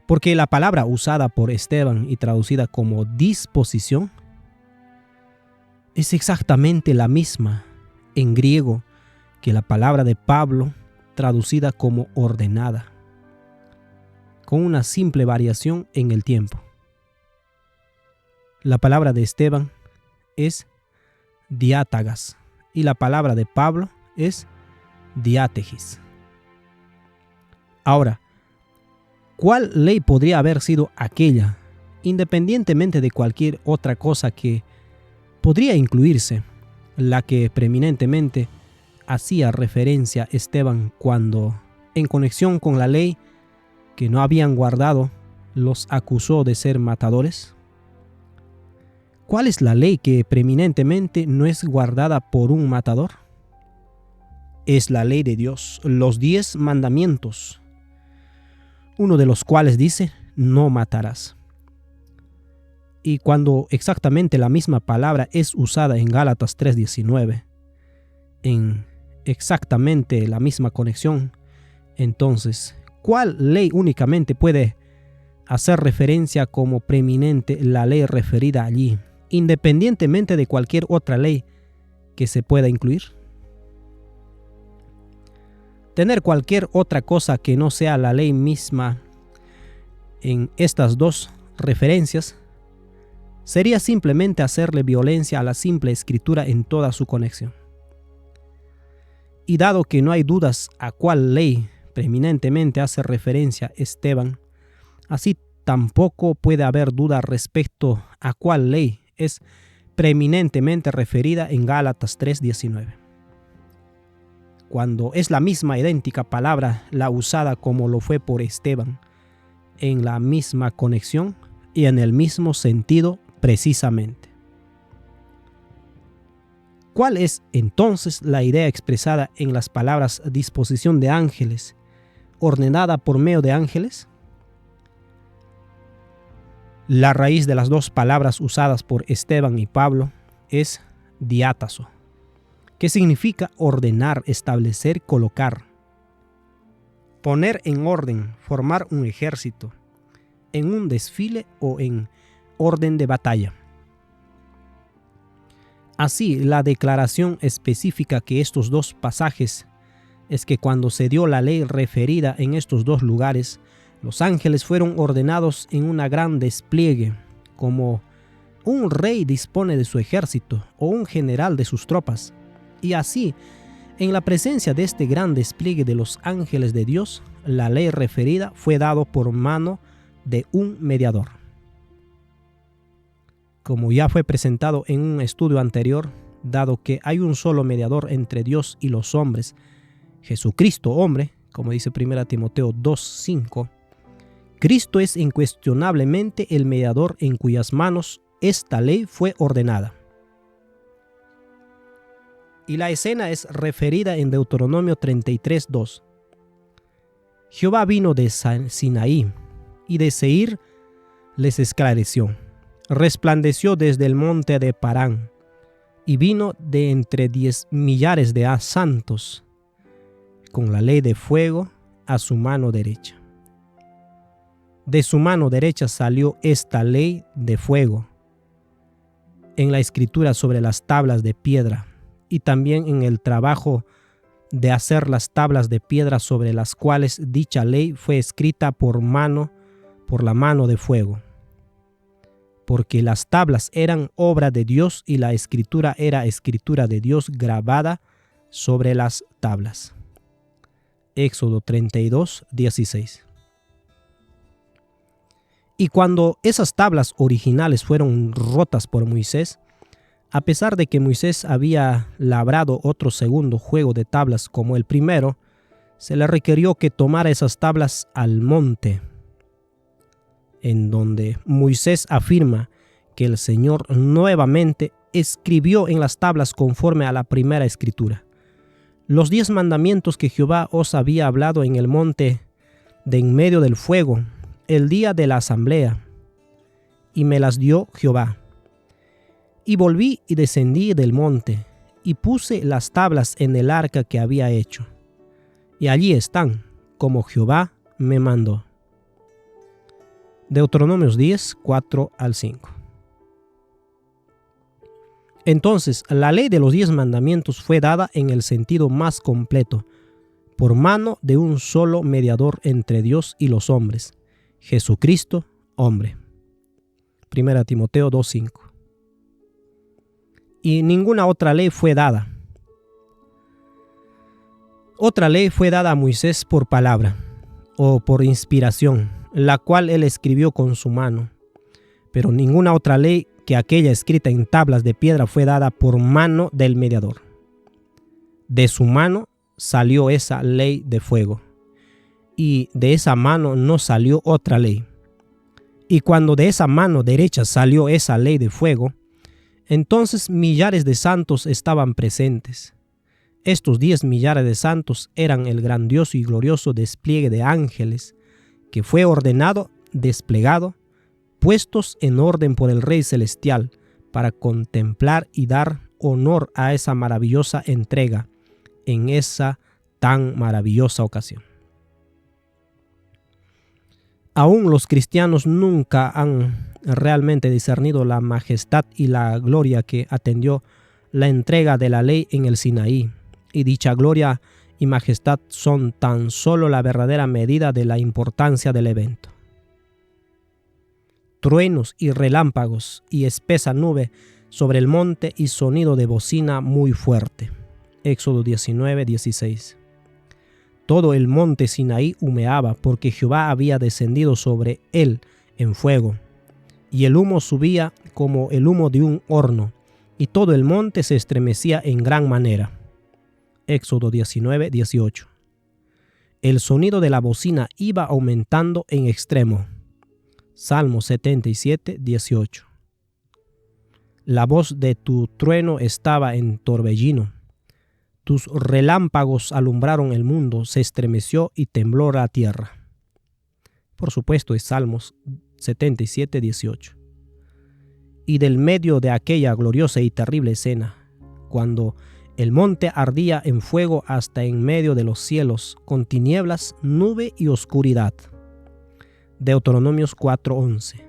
Porque la palabra usada por Esteban y traducida como disposición es exactamente la misma en griego que la palabra de Pablo traducida como ordenada, con una simple variación en el tiempo. La palabra de Esteban es diátagas y la palabra de Pablo es diátegis. Ahora, ¿cuál ley podría haber sido aquella, independientemente de cualquier otra cosa que podría incluirse, la que preeminentemente hacía referencia Esteban cuando, en conexión con la ley que no habían guardado, los acusó de ser matadores? ¿Cuál es la ley que preeminentemente no es guardada por un matador? Es la ley de Dios, los 10 mandamientos, uno de los cuales dice: no matarás. Y cuando exactamente la misma palabra es usada en Gálatas 3:19, en exactamente la misma conexión, entonces, ¿cuál ley únicamente puede hacer referencia como preeminente la ley referida allí, independientemente de cualquier otra ley que se pueda incluir? Tener cualquier otra cosa que no sea la ley misma en estas dos referencias sería simplemente hacerle violencia a la simple escritura en toda su conexión. Y dado que no hay dudas a cuál ley preeminentemente hace referencia Esteban, así tampoco puede haber duda respecto a cuál ley es preeminentemente referida en Gálatas 3:19. Cuando es la misma idéntica palabra la usada como lo fue por Esteban, en la misma conexión y en el mismo sentido precisamente. ¿Cuál es entonces la idea expresada en las palabras disposición de ángeles, ordenada por medio de ángeles? La raíz de las dos palabras usadas por Esteban y Pablo es diátazo, que significa ordenar, establecer, colocar, poner en orden, formar un ejército, en un desfile o en orden de batalla. Así, la declaración específica que estos dos pasajes es que cuando se dio la ley referida en estos dos lugares, los ángeles fueron ordenados en un gran despliegue, como un rey dispone de su ejército o un general de sus tropas. Y así, en la presencia de este gran despliegue de los ángeles de Dios, la ley referida fue dada por mano de un mediador. Como ya fue presentado en un estudio anterior, dado que hay un solo mediador entre Dios y los hombres, Jesucristo hombre, como dice 1 Timoteo 2:5, Cristo es incuestionablemente el mediador en cuyas manos esta ley fue ordenada. Y la escena es referida en Deuteronomio 33:2. Jehová vino de Sinaí, y de Seir les esclareció. Resplandeció desde el monte de Parán, y vino de entre 10 millares de santos, con la ley de fuego a su mano derecha. De su mano derecha salió esta ley de fuego en la escritura sobre las tablas de piedra, y también en el trabajo de hacer las tablas de piedra sobre las cuales dicha ley fue escrita por la mano de fuego. Porque las tablas eran obra de Dios y la escritura era escritura de Dios grabada sobre las tablas. Éxodo 32:16. Y cuando esas tablas originales fueron rotas por Moisés, a pesar de que Moisés había labrado otro segundo juego de tablas como el primero, se le requirió que tomara esas tablas al monte, en donde Moisés afirma que el Señor nuevamente escribió en las tablas conforme a la primera escritura los 10 mandamientos que Jehová os había hablado en el monte de en medio del fuego, el día de la asamblea, y me las dio Jehová. Y volví y descendí del monte, y puse las tablas en el arca que había hecho, y allí están, como Jehová me mandó. Deuteronomios 10, 4-5. Entonces, la ley de los 10 mandamientos fue dada en el sentido más completo, por mano de un solo mediador entre Dios y los hombres, Jesucristo, hombre. 1 Timoteo 2:5. Y ninguna otra ley fue dada. Otra ley fue dada a Moisés por palabra, o por inspiración, la cual él escribió con su mano. Pero ninguna otra ley que aquella escrita en tablas de piedra fue dada por mano del mediador. De su mano salió esa ley de fuego, y de esa mano no salió otra ley. Y cuando de esa mano derecha salió esa ley de fuego, entonces millares de santos estaban presentes. Estos 10 millares de santos eran el grandioso y glorioso despliegue de ángeles que fue ordenado, desplegado, puestos en orden por el Rey Celestial para contemplar y dar honor a esa maravillosa entrega en esa tan maravillosa ocasión. Aún los cristianos nunca han realmente discernido la majestad y la gloria que atendió la entrega de la ley en el Sinaí, y dicha gloria y majestad son tan solo la verdadera medida de la importancia del evento. Truenos y relámpagos y espesa nube sobre el monte y sonido de bocina muy fuerte. Éxodo 19:16. Todo el monte Sinaí humeaba porque Jehová había descendido sobre él en fuego, y el humo subía como el humo de un horno, y todo el monte se estremecía en gran manera. Éxodo 19:18. El sonido de la bocina iba aumentando en extremo. Salmo 77:18. La voz de tu trueno estaba en torbellino. Tus relámpagos alumbraron el mundo, se estremeció y tembló la tierra. Por supuesto, es Salmos 77:18. Y del medio de aquella gloriosa y terrible escena, cuando el monte ardía en fuego hasta en medio de los cielos, con tinieblas, nube y oscuridad. Deuteronomios 4:11.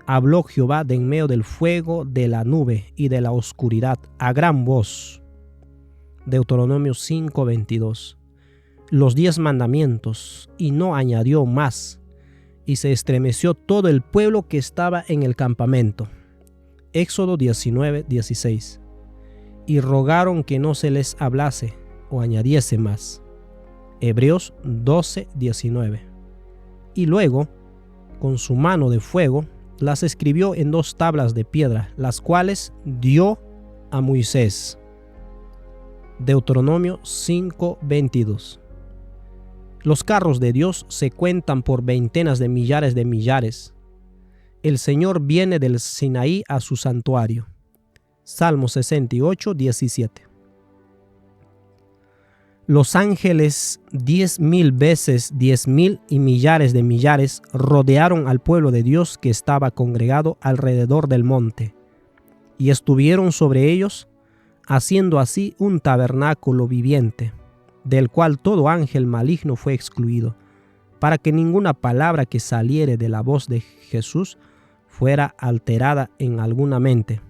Habló Jehová de en medio del fuego, de la nube y de la oscuridad a gran voz. Deuteronomio 5:22. los 10 mandamientos y no añadió más, y se estremeció todo el pueblo que estaba en el campamento. Éxodo 19:16. Y rogaron que no se les hablase o añadiese más. Hebreos 12:19. Y luego, con su mano de fuego, las escribió en 2 tablas de piedra, las cuales dio a Moisés. Deuteronomio 5:22. Los carros de Dios se cuentan por veintenas de millares. El Señor viene del Sinaí a su santuario. Salmo 68:17. Los ángeles 10,000 veces 10,000 y millares de millares rodearon al pueblo de Dios que estaba congregado alrededor del monte, y estuvieron sobre ellos, haciendo así un tabernáculo viviente, del cual todo ángel maligno fue excluido, para que ninguna palabra que saliere de la voz de Jesús fuera alterada en alguna mente,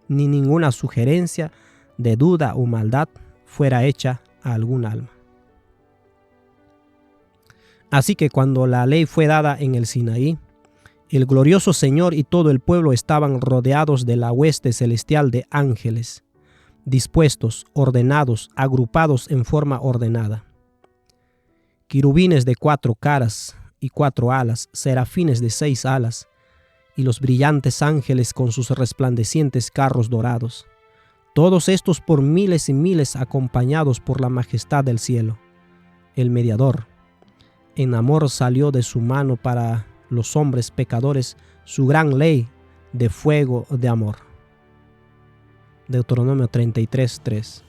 ni ninguna sugerencia de duda o maldad fuera hecha a algún alma. Así que cuando la ley fue dada en el Sinaí, el glorioso Señor y todo el pueblo estaban rodeados de la hueste celestial de ángeles, dispuestos, ordenados, agrupados en forma ordenada. Querubines de 4 caras y 4 alas, serafines de 6 alas, y los brillantes ángeles con sus resplandecientes carros dorados. Todos estos por miles y miles acompañados por la majestad del cielo. El mediador, en amor, salió de su mano para los hombres pecadores su gran ley de fuego de amor. Deuteronomio 33:3.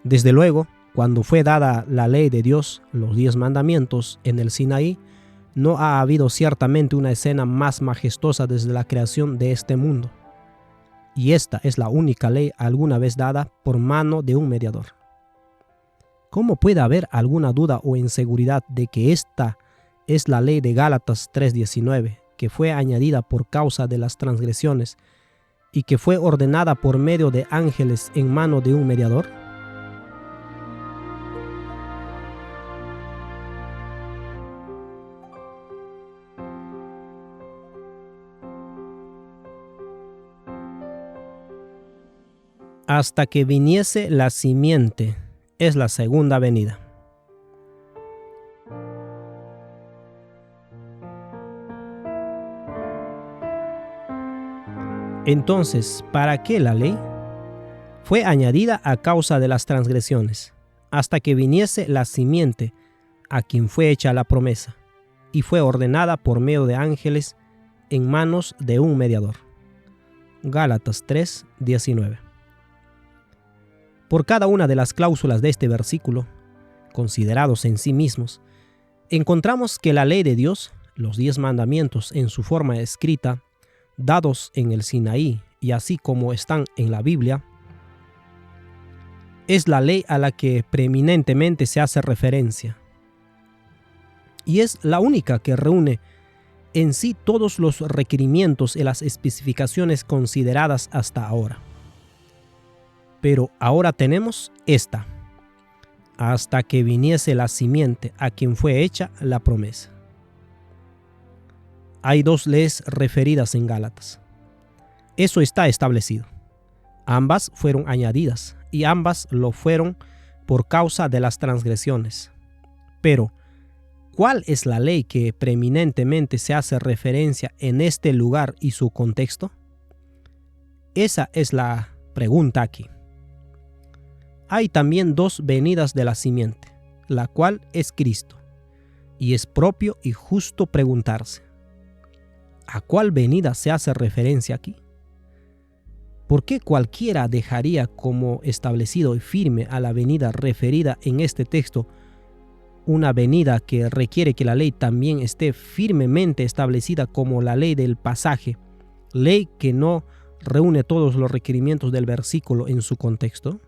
Desde luego, cuando fue dada la ley de Dios, los 10 mandamientos en el Sinaí, no ha habido ciertamente una escena más majestuosa desde la creación de este mundo. Y esta es la única ley alguna vez dada por mano de un mediador. ¿Cómo puede haber alguna duda o inseguridad de que esta es la ley de Gálatas 3:19, que fue añadida por causa de las transgresiones y que fue ordenada por medio de ángeles en mano de un mediador? Hasta que viniese la simiente, es la segunda venida. Entonces, ¿para qué la ley? Fue añadida a causa de las transgresiones, hasta que viniese la simiente, a quien fue hecha la promesa, y fue ordenada por medio de ángeles en manos de un mediador. Gálatas 3:19. Por cada una de las cláusulas de este versículo, considerados en sí mismos, encontramos que la ley de Dios, los 10 mandamientos en su forma escrita, dados en el Sinaí y así como están en la Biblia, es la ley a la que preeminentemente se hace referencia. Y es la única que reúne en sí todos los requerimientos y las especificaciones consideradas hasta ahora. Pero ahora tenemos esta: hasta que viniese la simiente a quien fue hecha la promesa. Hay 2 leyes referidas en Gálatas. Eso está establecido. Ambas fueron añadidas y ambas lo fueron por causa de las transgresiones. Pero, ¿cuál es la ley que preeminentemente se hace referencia en este lugar y su contexto? Esa es la pregunta aquí. Hay también 2 venidas de la simiente, la cual es Cristo, y es propio y justo preguntarse: ¿a cuál venida se hace referencia aquí? ¿Por qué cualquiera dejaría como establecido y firme a la venida referida en este texto, una venida que requiere que la ley también esté firmemente establecida como la ley del pasaje, ley que no reúne todos los requerimientos del versículo en su contexto?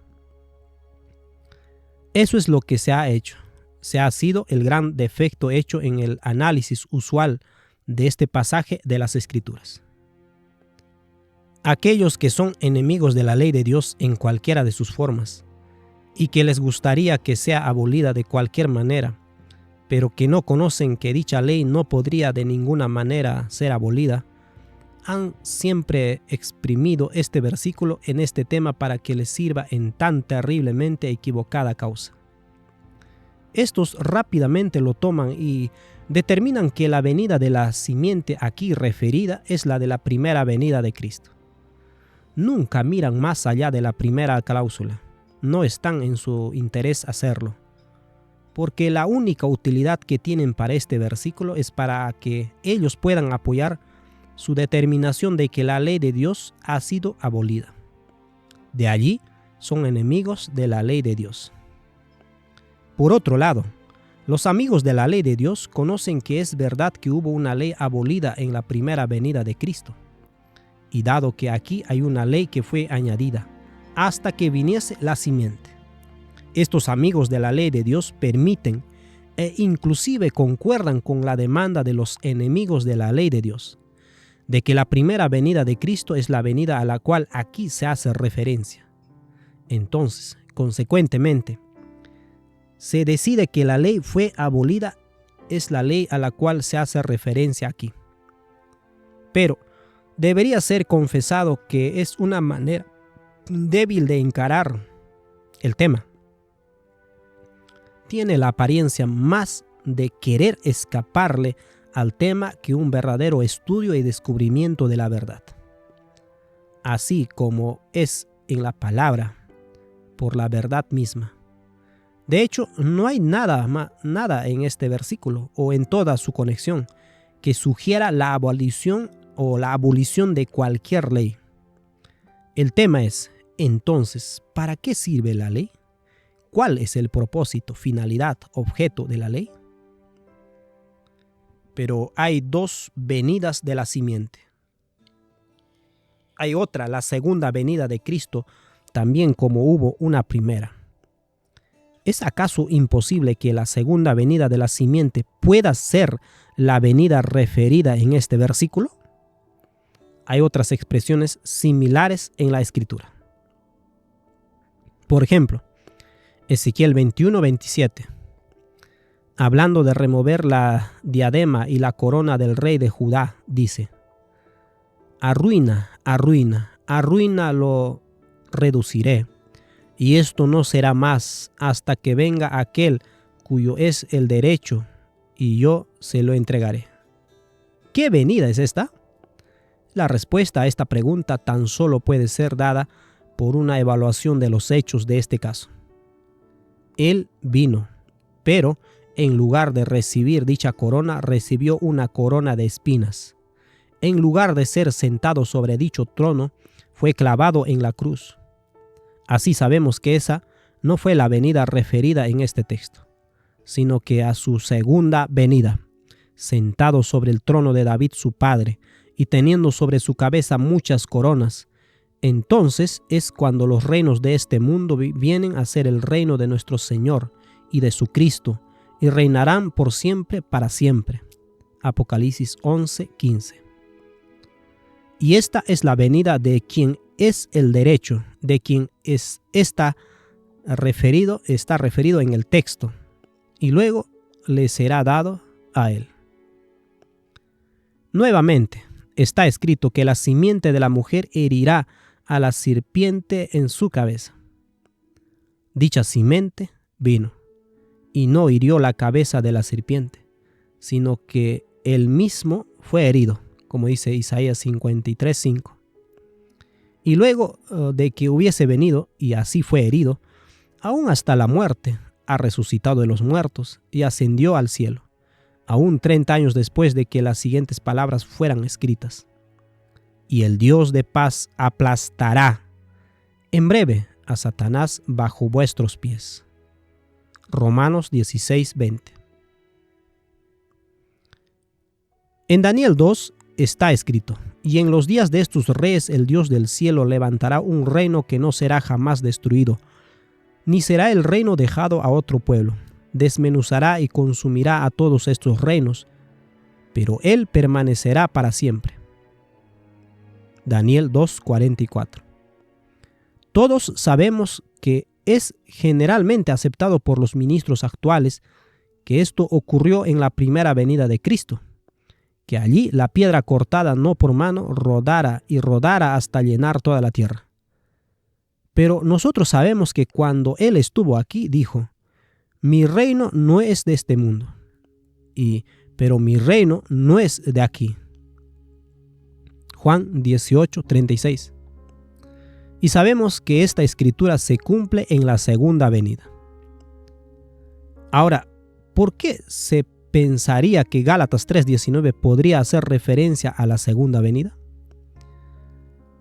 Eso es lo que se ha hecho. Se ha sido el gran defecto hecho en el análisis usual de este pasaje de las Escrituras. Aquellos que son enemigos de la ley de Dios en cualquiera de sus formas, y que les gustaría que sea abolida de cualquier manera, pero que no conocen que dicha ley no podría de ninguna manera ser abolida, han siempre exprimido este versículo en este tema para que les sirva en tan terriblemente equivocada causa. Estos rápidamente lo toman y determinan que la venida de la simiente aquí referida es la de la primera venida de Cristo. Nunca miran más allá de la primera cláusula. No están en su interés hacerlo, porque la única utilidad que tienen para este versículo es para que ellos puedan apoyar su determinación de que la ley de Dios ha sido abolida. De allí son enemigos de la ley de Dios. Por otro lado, los amigos de la ley de Dios conocen que es verdad que hubo una ley abolida en la primera venida de Cristo. Y dado que aquí hay una ley que fue añadida hasta que viniese la simiente, estos amigos de la ley de Dios permiten e inclusive concuerdan con la demanda de los enemigos de la ley de Dios, de que la primera venida de Cristo es la venida a la cual aquí se hace referencia. Entonces, consecuentemente, se decide que la ley fue abolida, es la ley a la cual se hace referencia aquí. Pero debería ser confesado que es una manera débil de encarar el tema. Tiene la apariencia más de querer escaparle al tema que un verdadero estudio y descubrimiento de la verdad. Así como es en la palabra, por la verdad misma. De hecho, no hay nada en este versículo o en toda su conexión que sugiera la abolición o la abolición de cualquier ley. El tema es, entonces, ¿para qué sirve la ley? ¿Cuál es el propósito, finalidad, objeto de la ley? Pero hay dos venidas de la simiente. Hay otra, la segunda venida de Cristo, también como hubo una primera. ¿Es acaso imposible que la segunda venida de la simiente pueda ser la venida referida en este versículo? Hay otras expresiones similares en la Escritura. Por ejemplo, Ezequiel 21:27, hablando de remover la diadema y la corona del rey de Judá, dice: arruina, arruina, arruina lo reduciré, y esto no será más hasta que venga aquel cuyo es el derecho, y yo se lo entregaré. ¿Qué venida es esta? La respuesta a esta pregunta tan solo puede ser dada por una evaluación de los hechos de este caso. Él vino, pero en lugar de recibir dicha corona, recibió una corona de espinas. En lugar de ser sentado sobre dicho trono, fue clavado en la cruz. Así sabemos que esa no fue la venida referida en este texto, sino que a su segunda venida, sentado sobre el trono de David su padre y teniendo sobre su cabeza muchas coronas, entonces es cuando los reinos de este mundo vienen a ser el reino de nuestro Señor y de su Cristo, y reinarán por siempre para siempre. Apocalipsis 11:15. Y esta es la venida de quien es el derecho, de quien está referido en el texto, y luego le será dado a él. Nuevamente, está escrito que la simiente de la mujer herirá a la serpiente en su cabeza. Dicha simiente vino y no hirió la cabeza de la serpiente, sino que él mismo fue herido, como dice Isaías 53:5. Y luego de que hubiese venido, y así fue herido, aún hasta la muerte, ha resucitado de los muertos y ascendió al cielo, aún 30 años después de que las siguientes palabras fueran escritas: y el Dios de paz aplastará en breve a Satanás bajo vuestros pies. Romanos 16:20. En Daniel 2 está escrito: y en los días de estos reyes el Dios del cielo levantará un reino que no será jamás destruido, ni será el reino dejado a otro pueblo. Desmenuzará y consumirá a todos estos reinos, pero él permanecerá para siempre. Daniel 2:44. Todos sabemos que Es generalmente aceptado por los ministros actuales que esto ocurrió en la primera venida de Cristo, que allí la piedra cortada no por mano rodara y rodara hasta llenar toda la tierra. Pero nosotros sabemos que cuando Él estuvo aquí, dijo: mi reino no es de este mundo, pero mi reino no es de aquí. Juan 18:36. Y sabemos que esta escritura se cumple en la segunda venida. Ahora, ¿por qué se pensaría que Gálatas 3:19 podría hacer referencia a la segunda venida?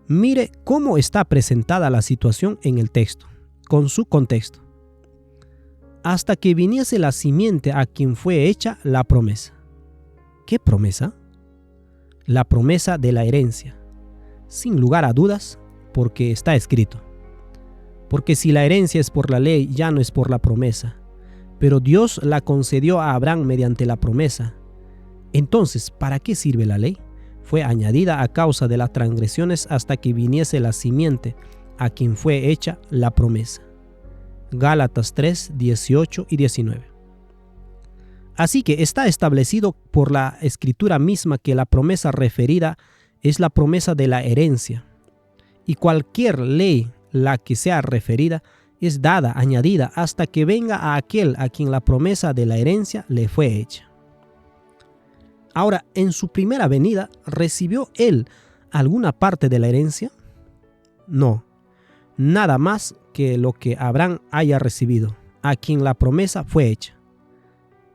Mire cómo está presentada la situación en el texto, con su contexto. Hasta que viniese la simiente a quien fue hecha la promesa. ¿Qué promesa? La promesa de la herencia. Sin lugar a dudas, porque está escrito. Porque si la herencia es por la ley, ya no es por la promesa. Pero Dios la concedió a Abraham mediante la promesa. Entonces, ¿para qué sirve la ley? Fue añadida a causa de las transgresiones hasta que viniese la simiente a quien fue hecha la promesa. Gálatas 3, 18 y 19. Así que está establecido por la escritura misma que la promesa referida es la promesa de la herencia. Y cualquier ley, la que sea referida, es dada, añadida, hasta que venga a aquel a quien la promesa de la herencia le fue hecha. Ahora, en su primera venida, ¿recibió él alguna parte de la herencia? No, nada más que lo que Abraham haya recibido, a quien la promesa fue hecha.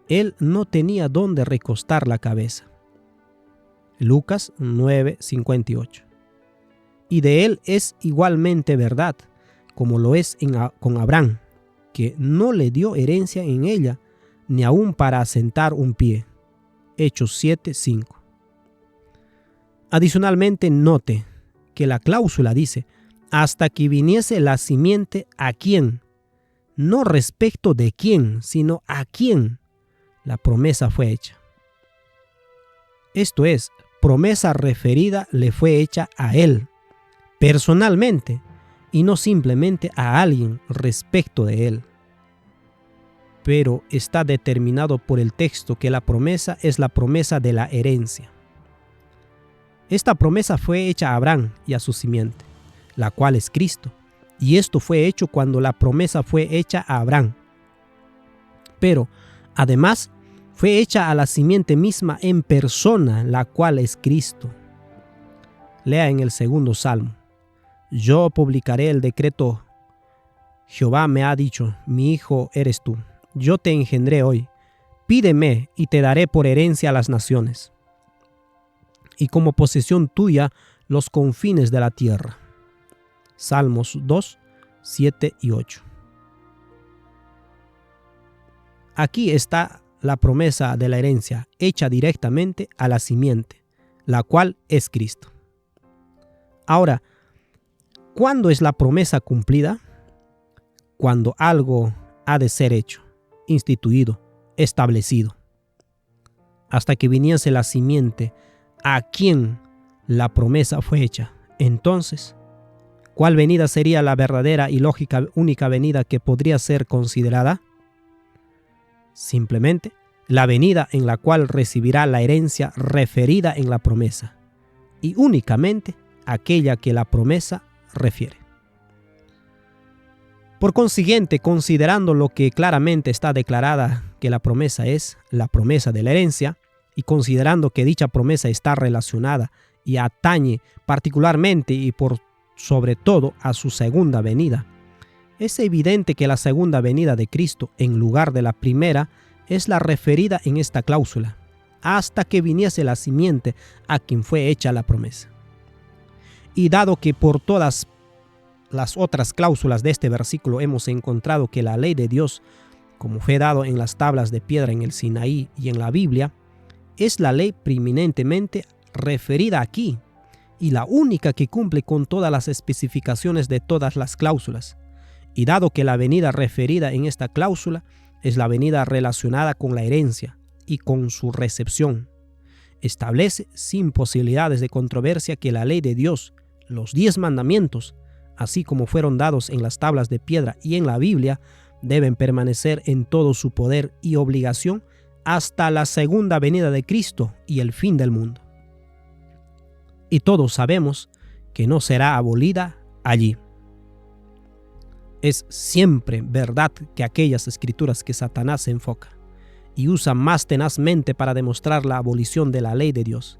Él no tenía dónde recostar la cabeza. Lucas 9:58. Y de él es igualmente verdad, como lo es con Abraham, que no le dio herencia en ella, ni aun para asentar un pie. Hechos 7:5. Adicionalmente, note que la cláusula dice: hasta que viniese la simiente a quien, no respecto de quién, sino a quien la promesa fue hecha. Esto es, promesa referida le fue hecha a él, personalmente, y no simplemente a alguien respecto de él. Pero está determinado por el texto que la promesa es la promesa de la herencia. Esta promesa fue hecha a Abraham y a su simiente, la cual es Cristo, y esto fue hecho cuando la promesa fue hecha a Abraham. Pero, además, fue hecha a la simiente misma en persona, la cual es Cristo. Lea en el segundo Salmo: yo publicaré el decreto. Jehová me ha dicho: mi hijo eres tú. Yo te engendré hoy. Pídeme y te daré por herencia a las naciones, y como posesión tuya los confines de la tierra. Salmos 2, 7 y 8. Aquí está la promesa de la herencia hecha directamente a la simiente, la cual es Cristo. Ahora, ¿cuándo es la promesa cumplida? Cuando algo ha de ser hecho, instituido, establecido. Hasta que viniese la simiente a quien la promesa fue hecha. Entonces, ¿cuál venida sería la verdadera y lógica única venida que podría ser considerada? Simplemente la venida en la cual recibirá la herencia referida en la promesa, y únicamente aquella que la promesa refiere. Por consiguiente, considerando lo que claramente está declarada que la promesa es la promesa de la herencia, y considerando que dicha promesa está relacionada y atañe particularmente y por sobre todo a su segunda venida, es evidente que la segunda venida de Cristo en lugar de la primera es la referida en esta cláusula, hasta que viniese la simiente a quien fue hecha la promesa. Y dado que por todas las otras cláusulas de este versículo hemos encontrado que la ley de Dios, como fue dado en las tablas de piedra en el Sinaí y en la Biblia, es la ley preeminentemente referida aquí y la única que cumple con todas las especificaciones de todas las cláusulas. Y dado que la venida referida en esta cláusula es la venida relacionada con la herencia y con su recepción, establece sin posibilidades de controversia que la ley de Dios, los 10 mandamientos, así como fueron dados en las tablas de piedra y en la Biblia, deben permanecer en todo su poder y obligación hasta la segunda venida de Cristo y el fin del mundo. Y todos sabemos que no será abolida allí. Es siempre verdad que aquellas escrituras que Satanás se enfoca y usa más tenazmente para demostrar la abolición de la ley de Dios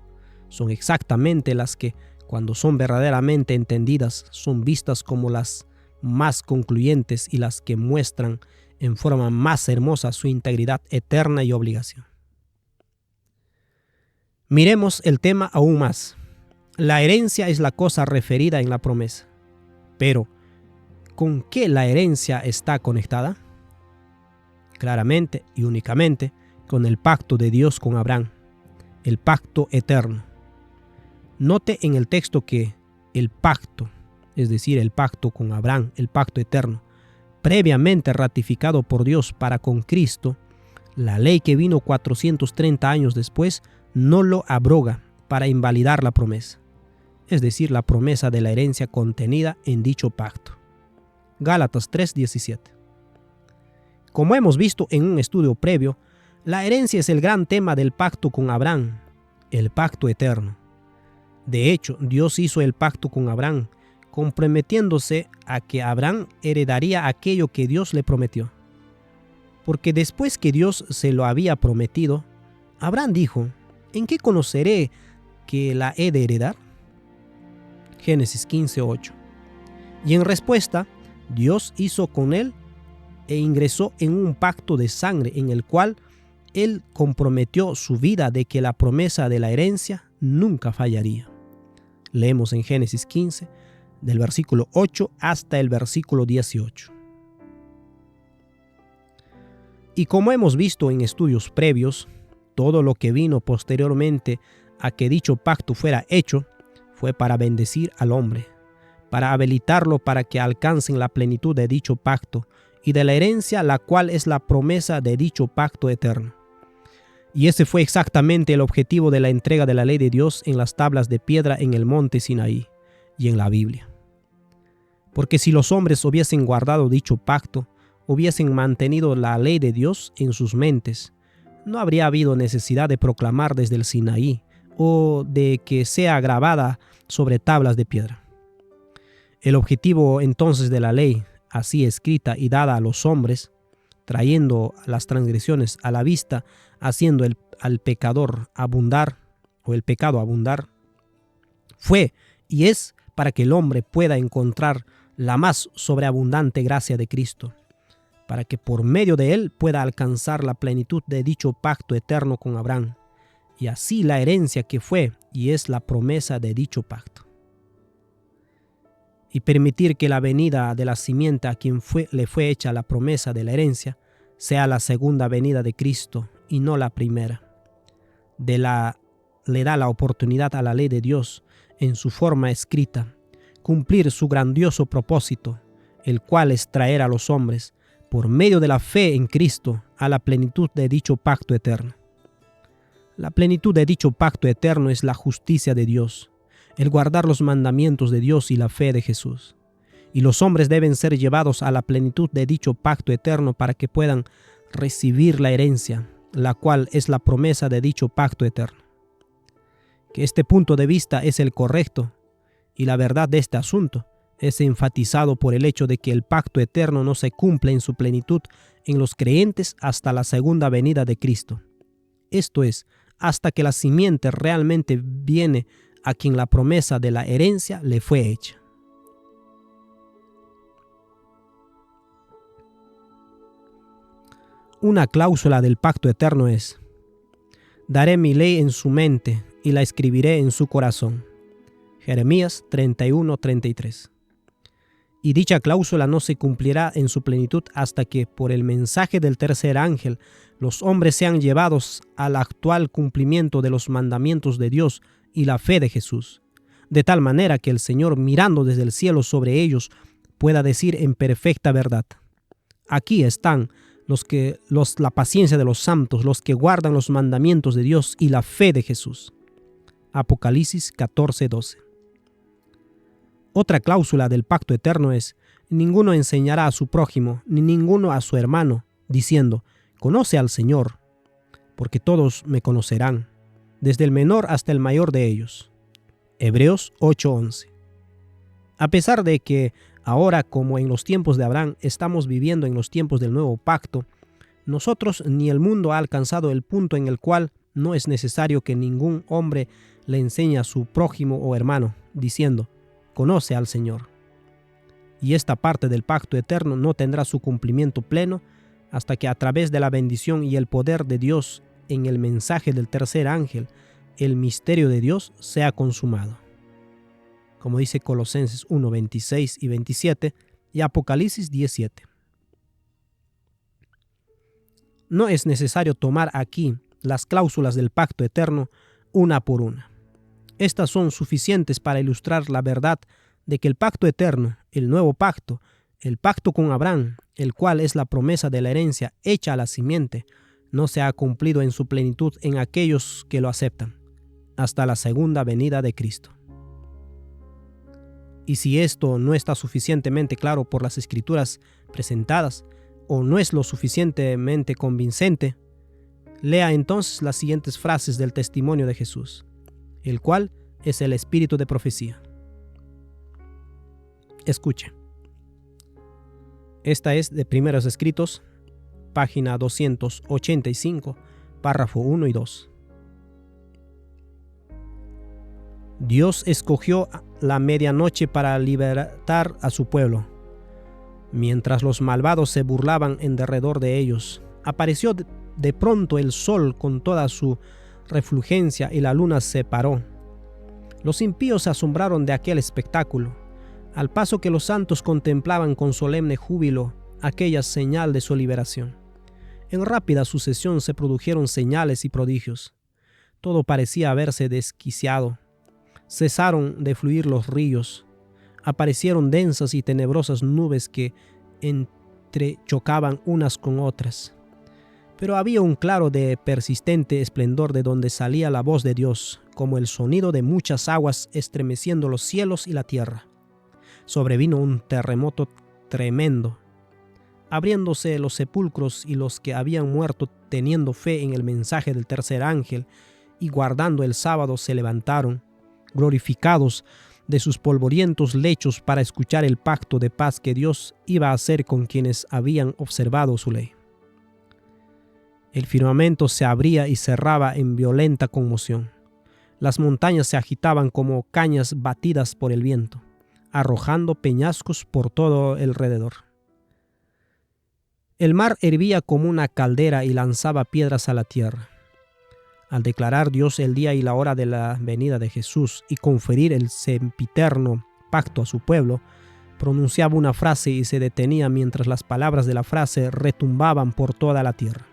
son exactamente las que, cuando son verdaderamente entendidas, son vistas como las más concluyentes y las que muestran en forma más hermosa su integridad eterna y obligación. Miremos el tema aún más. La herencia es la cosa referida en la promesa. Pero, ¿con qué la herencia está conectada? Claramente y únicamente con el pacto de Dios con Abraham, el pacto eterno. Note en el texto que el pacto, es decir, el pacto con Abraham, el pacto eterno, previamente ratificado por Dios para con Cristo, la ley que vino 430 años después no lo abroga para invalidar la promesa, es decir, la promesa de la herencia contenida en dicho pacto. Gálatas 3:17. Como hemos visto en un estudio previo, la herencia es el gran tema del pacto con Abraham, el pacto eterno. De hecho, Dios hizo el pacto con Abraham, comprometiéndose a que Abraham heredaría aquello que Dios le prometió. Porque después que Dios se lo había prometido, Abraham dijo: ¿en qué conoceré que la he de heredar? Génesis 15:8. Y en respuesta, Dios hizo con él e ingresó en un pacto de sangre en el cual él comprometió su vida de que la promesa de la herencia nunca fallaría. Leemos en Génesis 15, del versículo 8 hasta el versículo 18. Y como hemos visto en estudios previos, todo lo que vino posteriormente a que dicho pacto fuera hecho fue para bendecir al hombre, para habilitarlo para que alcancen la plenitud de dicho pacto y de la herencia, la cual es la promesa de dicho pacto eterno. Y ese fue exactamente el objetivo de la entrega de la ley de Dios en las tablas de piedra en el monte Sinaí y en la Biblia. Porque si los hombres hubiesen guardado dicho pacto, hubiesen mantenido la ley de Dios en sus mentes, no habría habido necesidad de proclamar desde el Sinaí o de que sea grabada sobre tablas de piedra. El objetivo entonces de la ley, así escrita y dada a los hombres, trayendo las transgresiones a la vista, haciendo al pecador abundar, o el pecado abundar, fue y es para que el hombre pueda encontrar la más sobreabundante gracia de Cristo, para que por medio de él pueda alcanzar la plenitud de dicho pacto eterno con Abraham, y así la herencia que fue y es la promesa de dicho pacto. Y permitir que la venida de la simiente a quien le fue hecha la promesa de la herencia sea la segunda venida de Cristo y no la primera. Le da la oportunidad a la ley de Dios en su forma escrita cumplir su grandioso propósito, el cual es traer a los hombres, por medio de la fe en Cristo, a la plenitud de dicho pacto eterno. La plenitud de dicho pacto eterno es la justicia de Dios, el guardar los mandamientos de Dios y la fe de Jesús. Y los hombres deben ser llevados a la plenitud de dicho pacto eterno para que puedan recibir la herencia, la cual es la promesa de dicho pacto eterno. Que este punto de vista es el correcto y la verdad de este asunto es enfatizado por el hecho de que el pacto eterno no se cumple en su plenitud en los creyentes hasta la segunda venida de Cristo. Esto es, hasta que la simiente realmente viene a quien la promesa de la herencia le fue hecha. Una cláusula del pacto eterno es: daré mi ley en su mente y la escribiré en su corazón. Jeremías 31:33. Y dicha cláusula no se cumplirá en su plenitud hasta que, por el mensaje del tercer ángel, los hombres sean llevados al actual cumplimiento de los mandamientos de Dios y la fe de Jesús, de tal manera que el Señor, mirando desde el cielo sobre ellos, pueda decir en perfecta verdad: aquí están la paciencia de los santos, los que guardan los mandamientos de Dios y la fe de Jesús. Apocalipsis 14:12. Otra cláusula del pacto eterno es: ninguno enseñará a su prójimo, ni ninguno a su hermano, diciendo: conoce al Señor, porque todos me conocerán, desde el menor hasta el mayor de ellos. Hebreos 8:11. A pesar de que ahora, como en los tiempos de Abraham, estamos viviendo en los tiempos del nuevo pacto, nosotros ni el mundo ha alcanzado el punto en el cual no es necesario que ningún hombre le enseñe a su prójimo o hermano, diciendo: conoce al Señor. Y esta parte del pacto eterno no tendrá su cumplimiento pleno hasta que, a través de la bendición y el poder de Dios en el mensaje del tercer ángel, el misterio de Dios sea consumado. Como dice Colosenses 1:26 y 27 y Apocalipsis 10:7. No es necesario tomar aquí las cláusulas del pacto eterno una por una. Estas son suficientes para ilustrar la verdad de que el pacto eterno, el nuevo pacto, el pacto con Abraham, el cual es la promesa de la herencia hecha a la simiente, no se ha cumplido en su plenitud en aquellos que lo aceptan, hasta la segunda venida de Cristo. Y si esto no está suficientemente claro por las escrituras presentadas, o no es lo suficientemente convincente, lea entonces las siguientes frases del testimonio de Jesús, el cual es el espíritu de profecía. Escuche. Esta es de Primeros Escritos, página 285, párrafo 1 y 2. Dios escogió la medianoche para libertar a su pueblo. Mientras los malvados se burlaban en derredor de ellos, apareció de pronto el sol con toda su refulgencia y la luna se paró. Los impíos se asombraron de aquel espectáculo, al paso que los santos contemplaban con solemne júbilo aquella señal de su liberación. En rápida sucesión se produjeron señales y prodigios. Todo parecía haberse desquiciado. Cesaron de fluir los ríos. Aparecieron densas y tenebrosas nubes que entrechocaban unas con otras. Pero había un claro de persistente esplendor de donde salía la voz de Dios, como el sonido de muchas aguas estremeciendo los cielos y la tierra. Sobrevino un terremoto tremendo, abriéndose los sepulcros, y los que habían muerto teniendo fe en el mensaje del tercer ángel y guardando el sábado se levantaron, glorificados de sus polvorientos lechos, para escuchar el pacto de paz que Dios iba a hacer con quienes habían observado su ley. El firmamento se abría y cerraba en violenta conmoción. Las montañas se agitaban como cañas batidas por el viento, arrojando peñascos por todo alrededor. El mar hervía como una caldera y lanzaba piedras a la tierra. Al declarar Dios el día y la hora de la venida de Jesús y conferir el sempiterno pacto a su pueblo, pronunciaba una frase y se detenía mientras las palabras de la frase retumbaban por toda la tierra.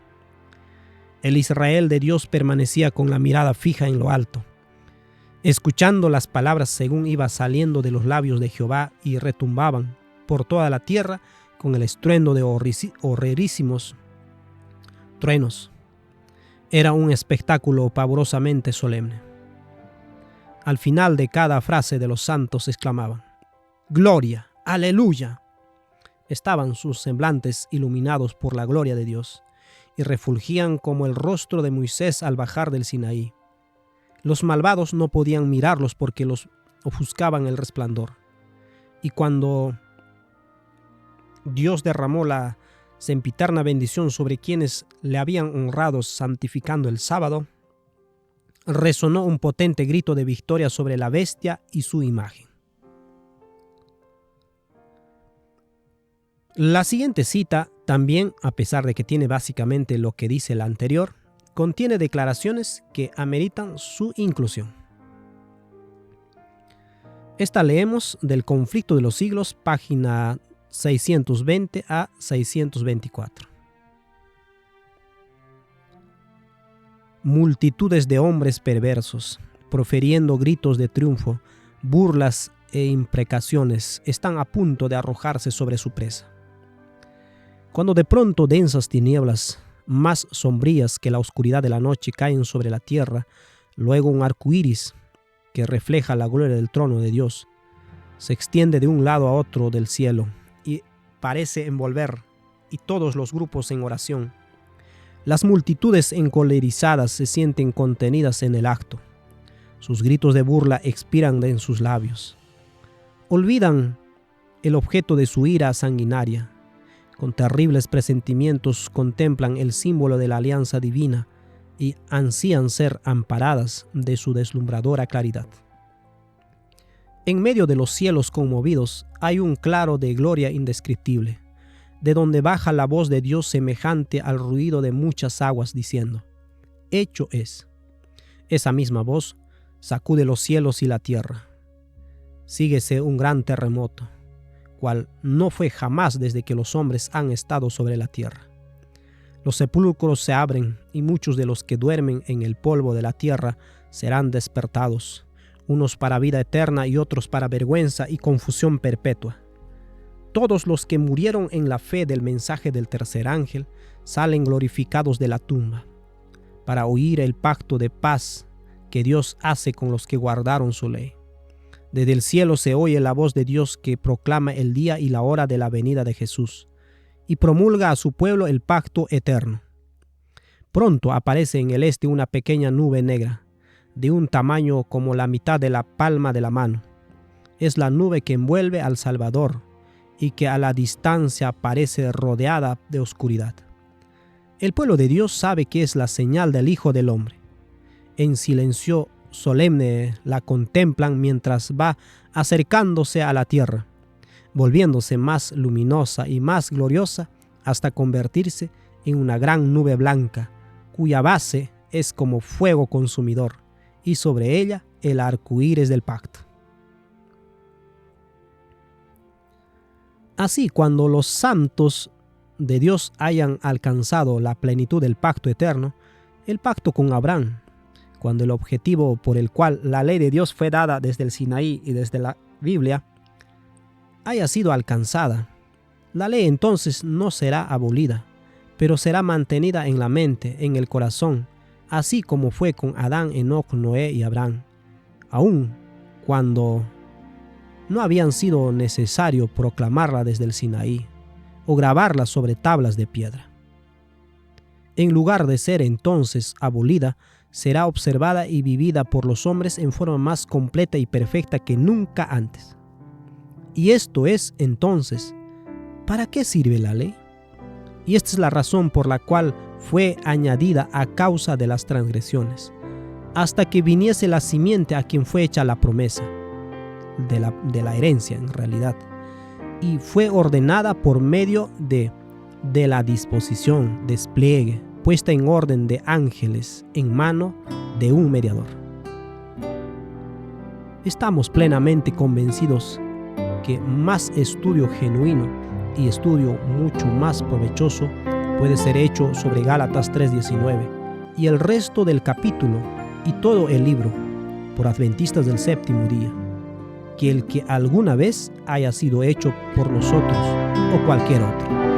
El Israel de Dios permanecía con la mirada fija en lo alto, escuchando las palabras según iba saliendo de los labios de Jehová, y retumbaban por toda la tierra con el estruendo de horrorísimos truenos. Era un espectáculo pavorosamente solemne. Al final de cada frase de los santos exclamaban: ¡Gloria! ¡Aleluya! Estaban sus semblantes iluminados por la gloria de Dios, y refulgían como el rostro de Moisés al bajar del Sinaí. Los malvados no podían mirarlos porque los ofuscaban el resplandor. Y cuando Dios derramó la sempiterna bendición sobre quienes le habían honrado santificando el sábado, resonó un potente grito de victoria sobre la bestia y su imagen. La siguiente cita también, a pesar de que tiene básicamente lo que dice la anterior, contiene declaraciones que ameritan su inclusión. Esta leemos del Conflicto de los Siglos, página 620 a 624. Multitudes de hombres perversos, proferiendo gritos de triunfo, burlas e imprecaciones, están a punto de arrojarse sobre su presa. Cuando de pronto densas tinieblas, más sombrías que la oscuridad de la noche, caen sobre la tierra, luego un arco iris que refleja la gloria del trono de Dios, Se extiende de un lado a otro del cielo y parece envolver y todos los grupos en oración. Las multitudes encolerizadas se sienten contenidas en el acto. Sus gritos de burla expiran en sus labios. Olvidan el objeto de su ira sanguinaria. Con terribles presentimientos contemplan el símbolo de la alianza divina y ansían ser amparadas de su deslumbradora claridad. En medio de los cielos conmovidos hay un claro de gloria indescriptible, de donde baja la voz de Dios semejante al ruido de muchas aguas diciendo: hecho es. Esa misma voz sacude los cielos y la tierra. Síguese un gran terremoto, cual no fue jamás desde que los hombres han estado sobre la tierra. Los sepulcros se abren y muchos de los que duermen en el polvo de la tierra serán despertados, unos para vida eterna y otros para vergüenza y confusión perpetua. Todos los que murieron en la fe del mensaje del tercer ángel salen glorificados de la tumba, para oír el pacto de paz que Dios hace con los que guardaron su ley. Desde el cielo se oye la voz de Dios que proclama el día y la hora de la venida de Jesús y promulga a su pueblo el pacto eterno. Pronto aparece en el este una pequeña nube negra, de un tamaño como la mitad de la palma de la mano. Es la nube que envuelve al Salvador y que a la distancia parece rodeada de oscuridad. El pueblo de Dios sabe que es la señal del Hijo del Hombre. En silencio solemne la contemplan mientras va acercándose a la tierra, volviéndose más luminosa y más gloriosa hasta convertirse en una gran nube blanca, cuya base es como fuego consumidor, y sobre ella el arco iris del pacto. Así, cuando los santos de Dios hayan alcanzado la plenitud del pacto eterno, el pacto con Abraham, cuando el objetivo por el cual la ley de Dios fue dada desde el Sinaí y desde la Biblia haya sido alcanzada, la ley entonces no será abolida, pero será mantenida en la mente, en el corazón, así como fue con Adán, Enoc, Noé y Abraham, aun cuando no habían sido necesario proclamarla desde el Sinaí o grabarla sobre tablas de piedra. En lugar de ser entonces abolida, será observada y vivida por los hombres en forma más completa y perfecta que nunca antes. Y esto es entonces, ¿para qué sirve la ley? Y esta es la razón por la cual fue añadida a causa de las transgresiones, hasta que viniese la simiente a quien fue hecha la promesa de la herencia en realidad, y fue ordenada por medio de la disposición, despliegue, puesta en orden de ángeles en mano de un mediador. Estamos plenamente convencidos que más estudio genuino y estudio mucho más provechoso puede ser hecho sobre Gálatas 3:19 y el resto del capítulo y todo el libro por adventistas del séptimo día, que el que alguna vez haya sido hecho por nosotros o cualquier otro.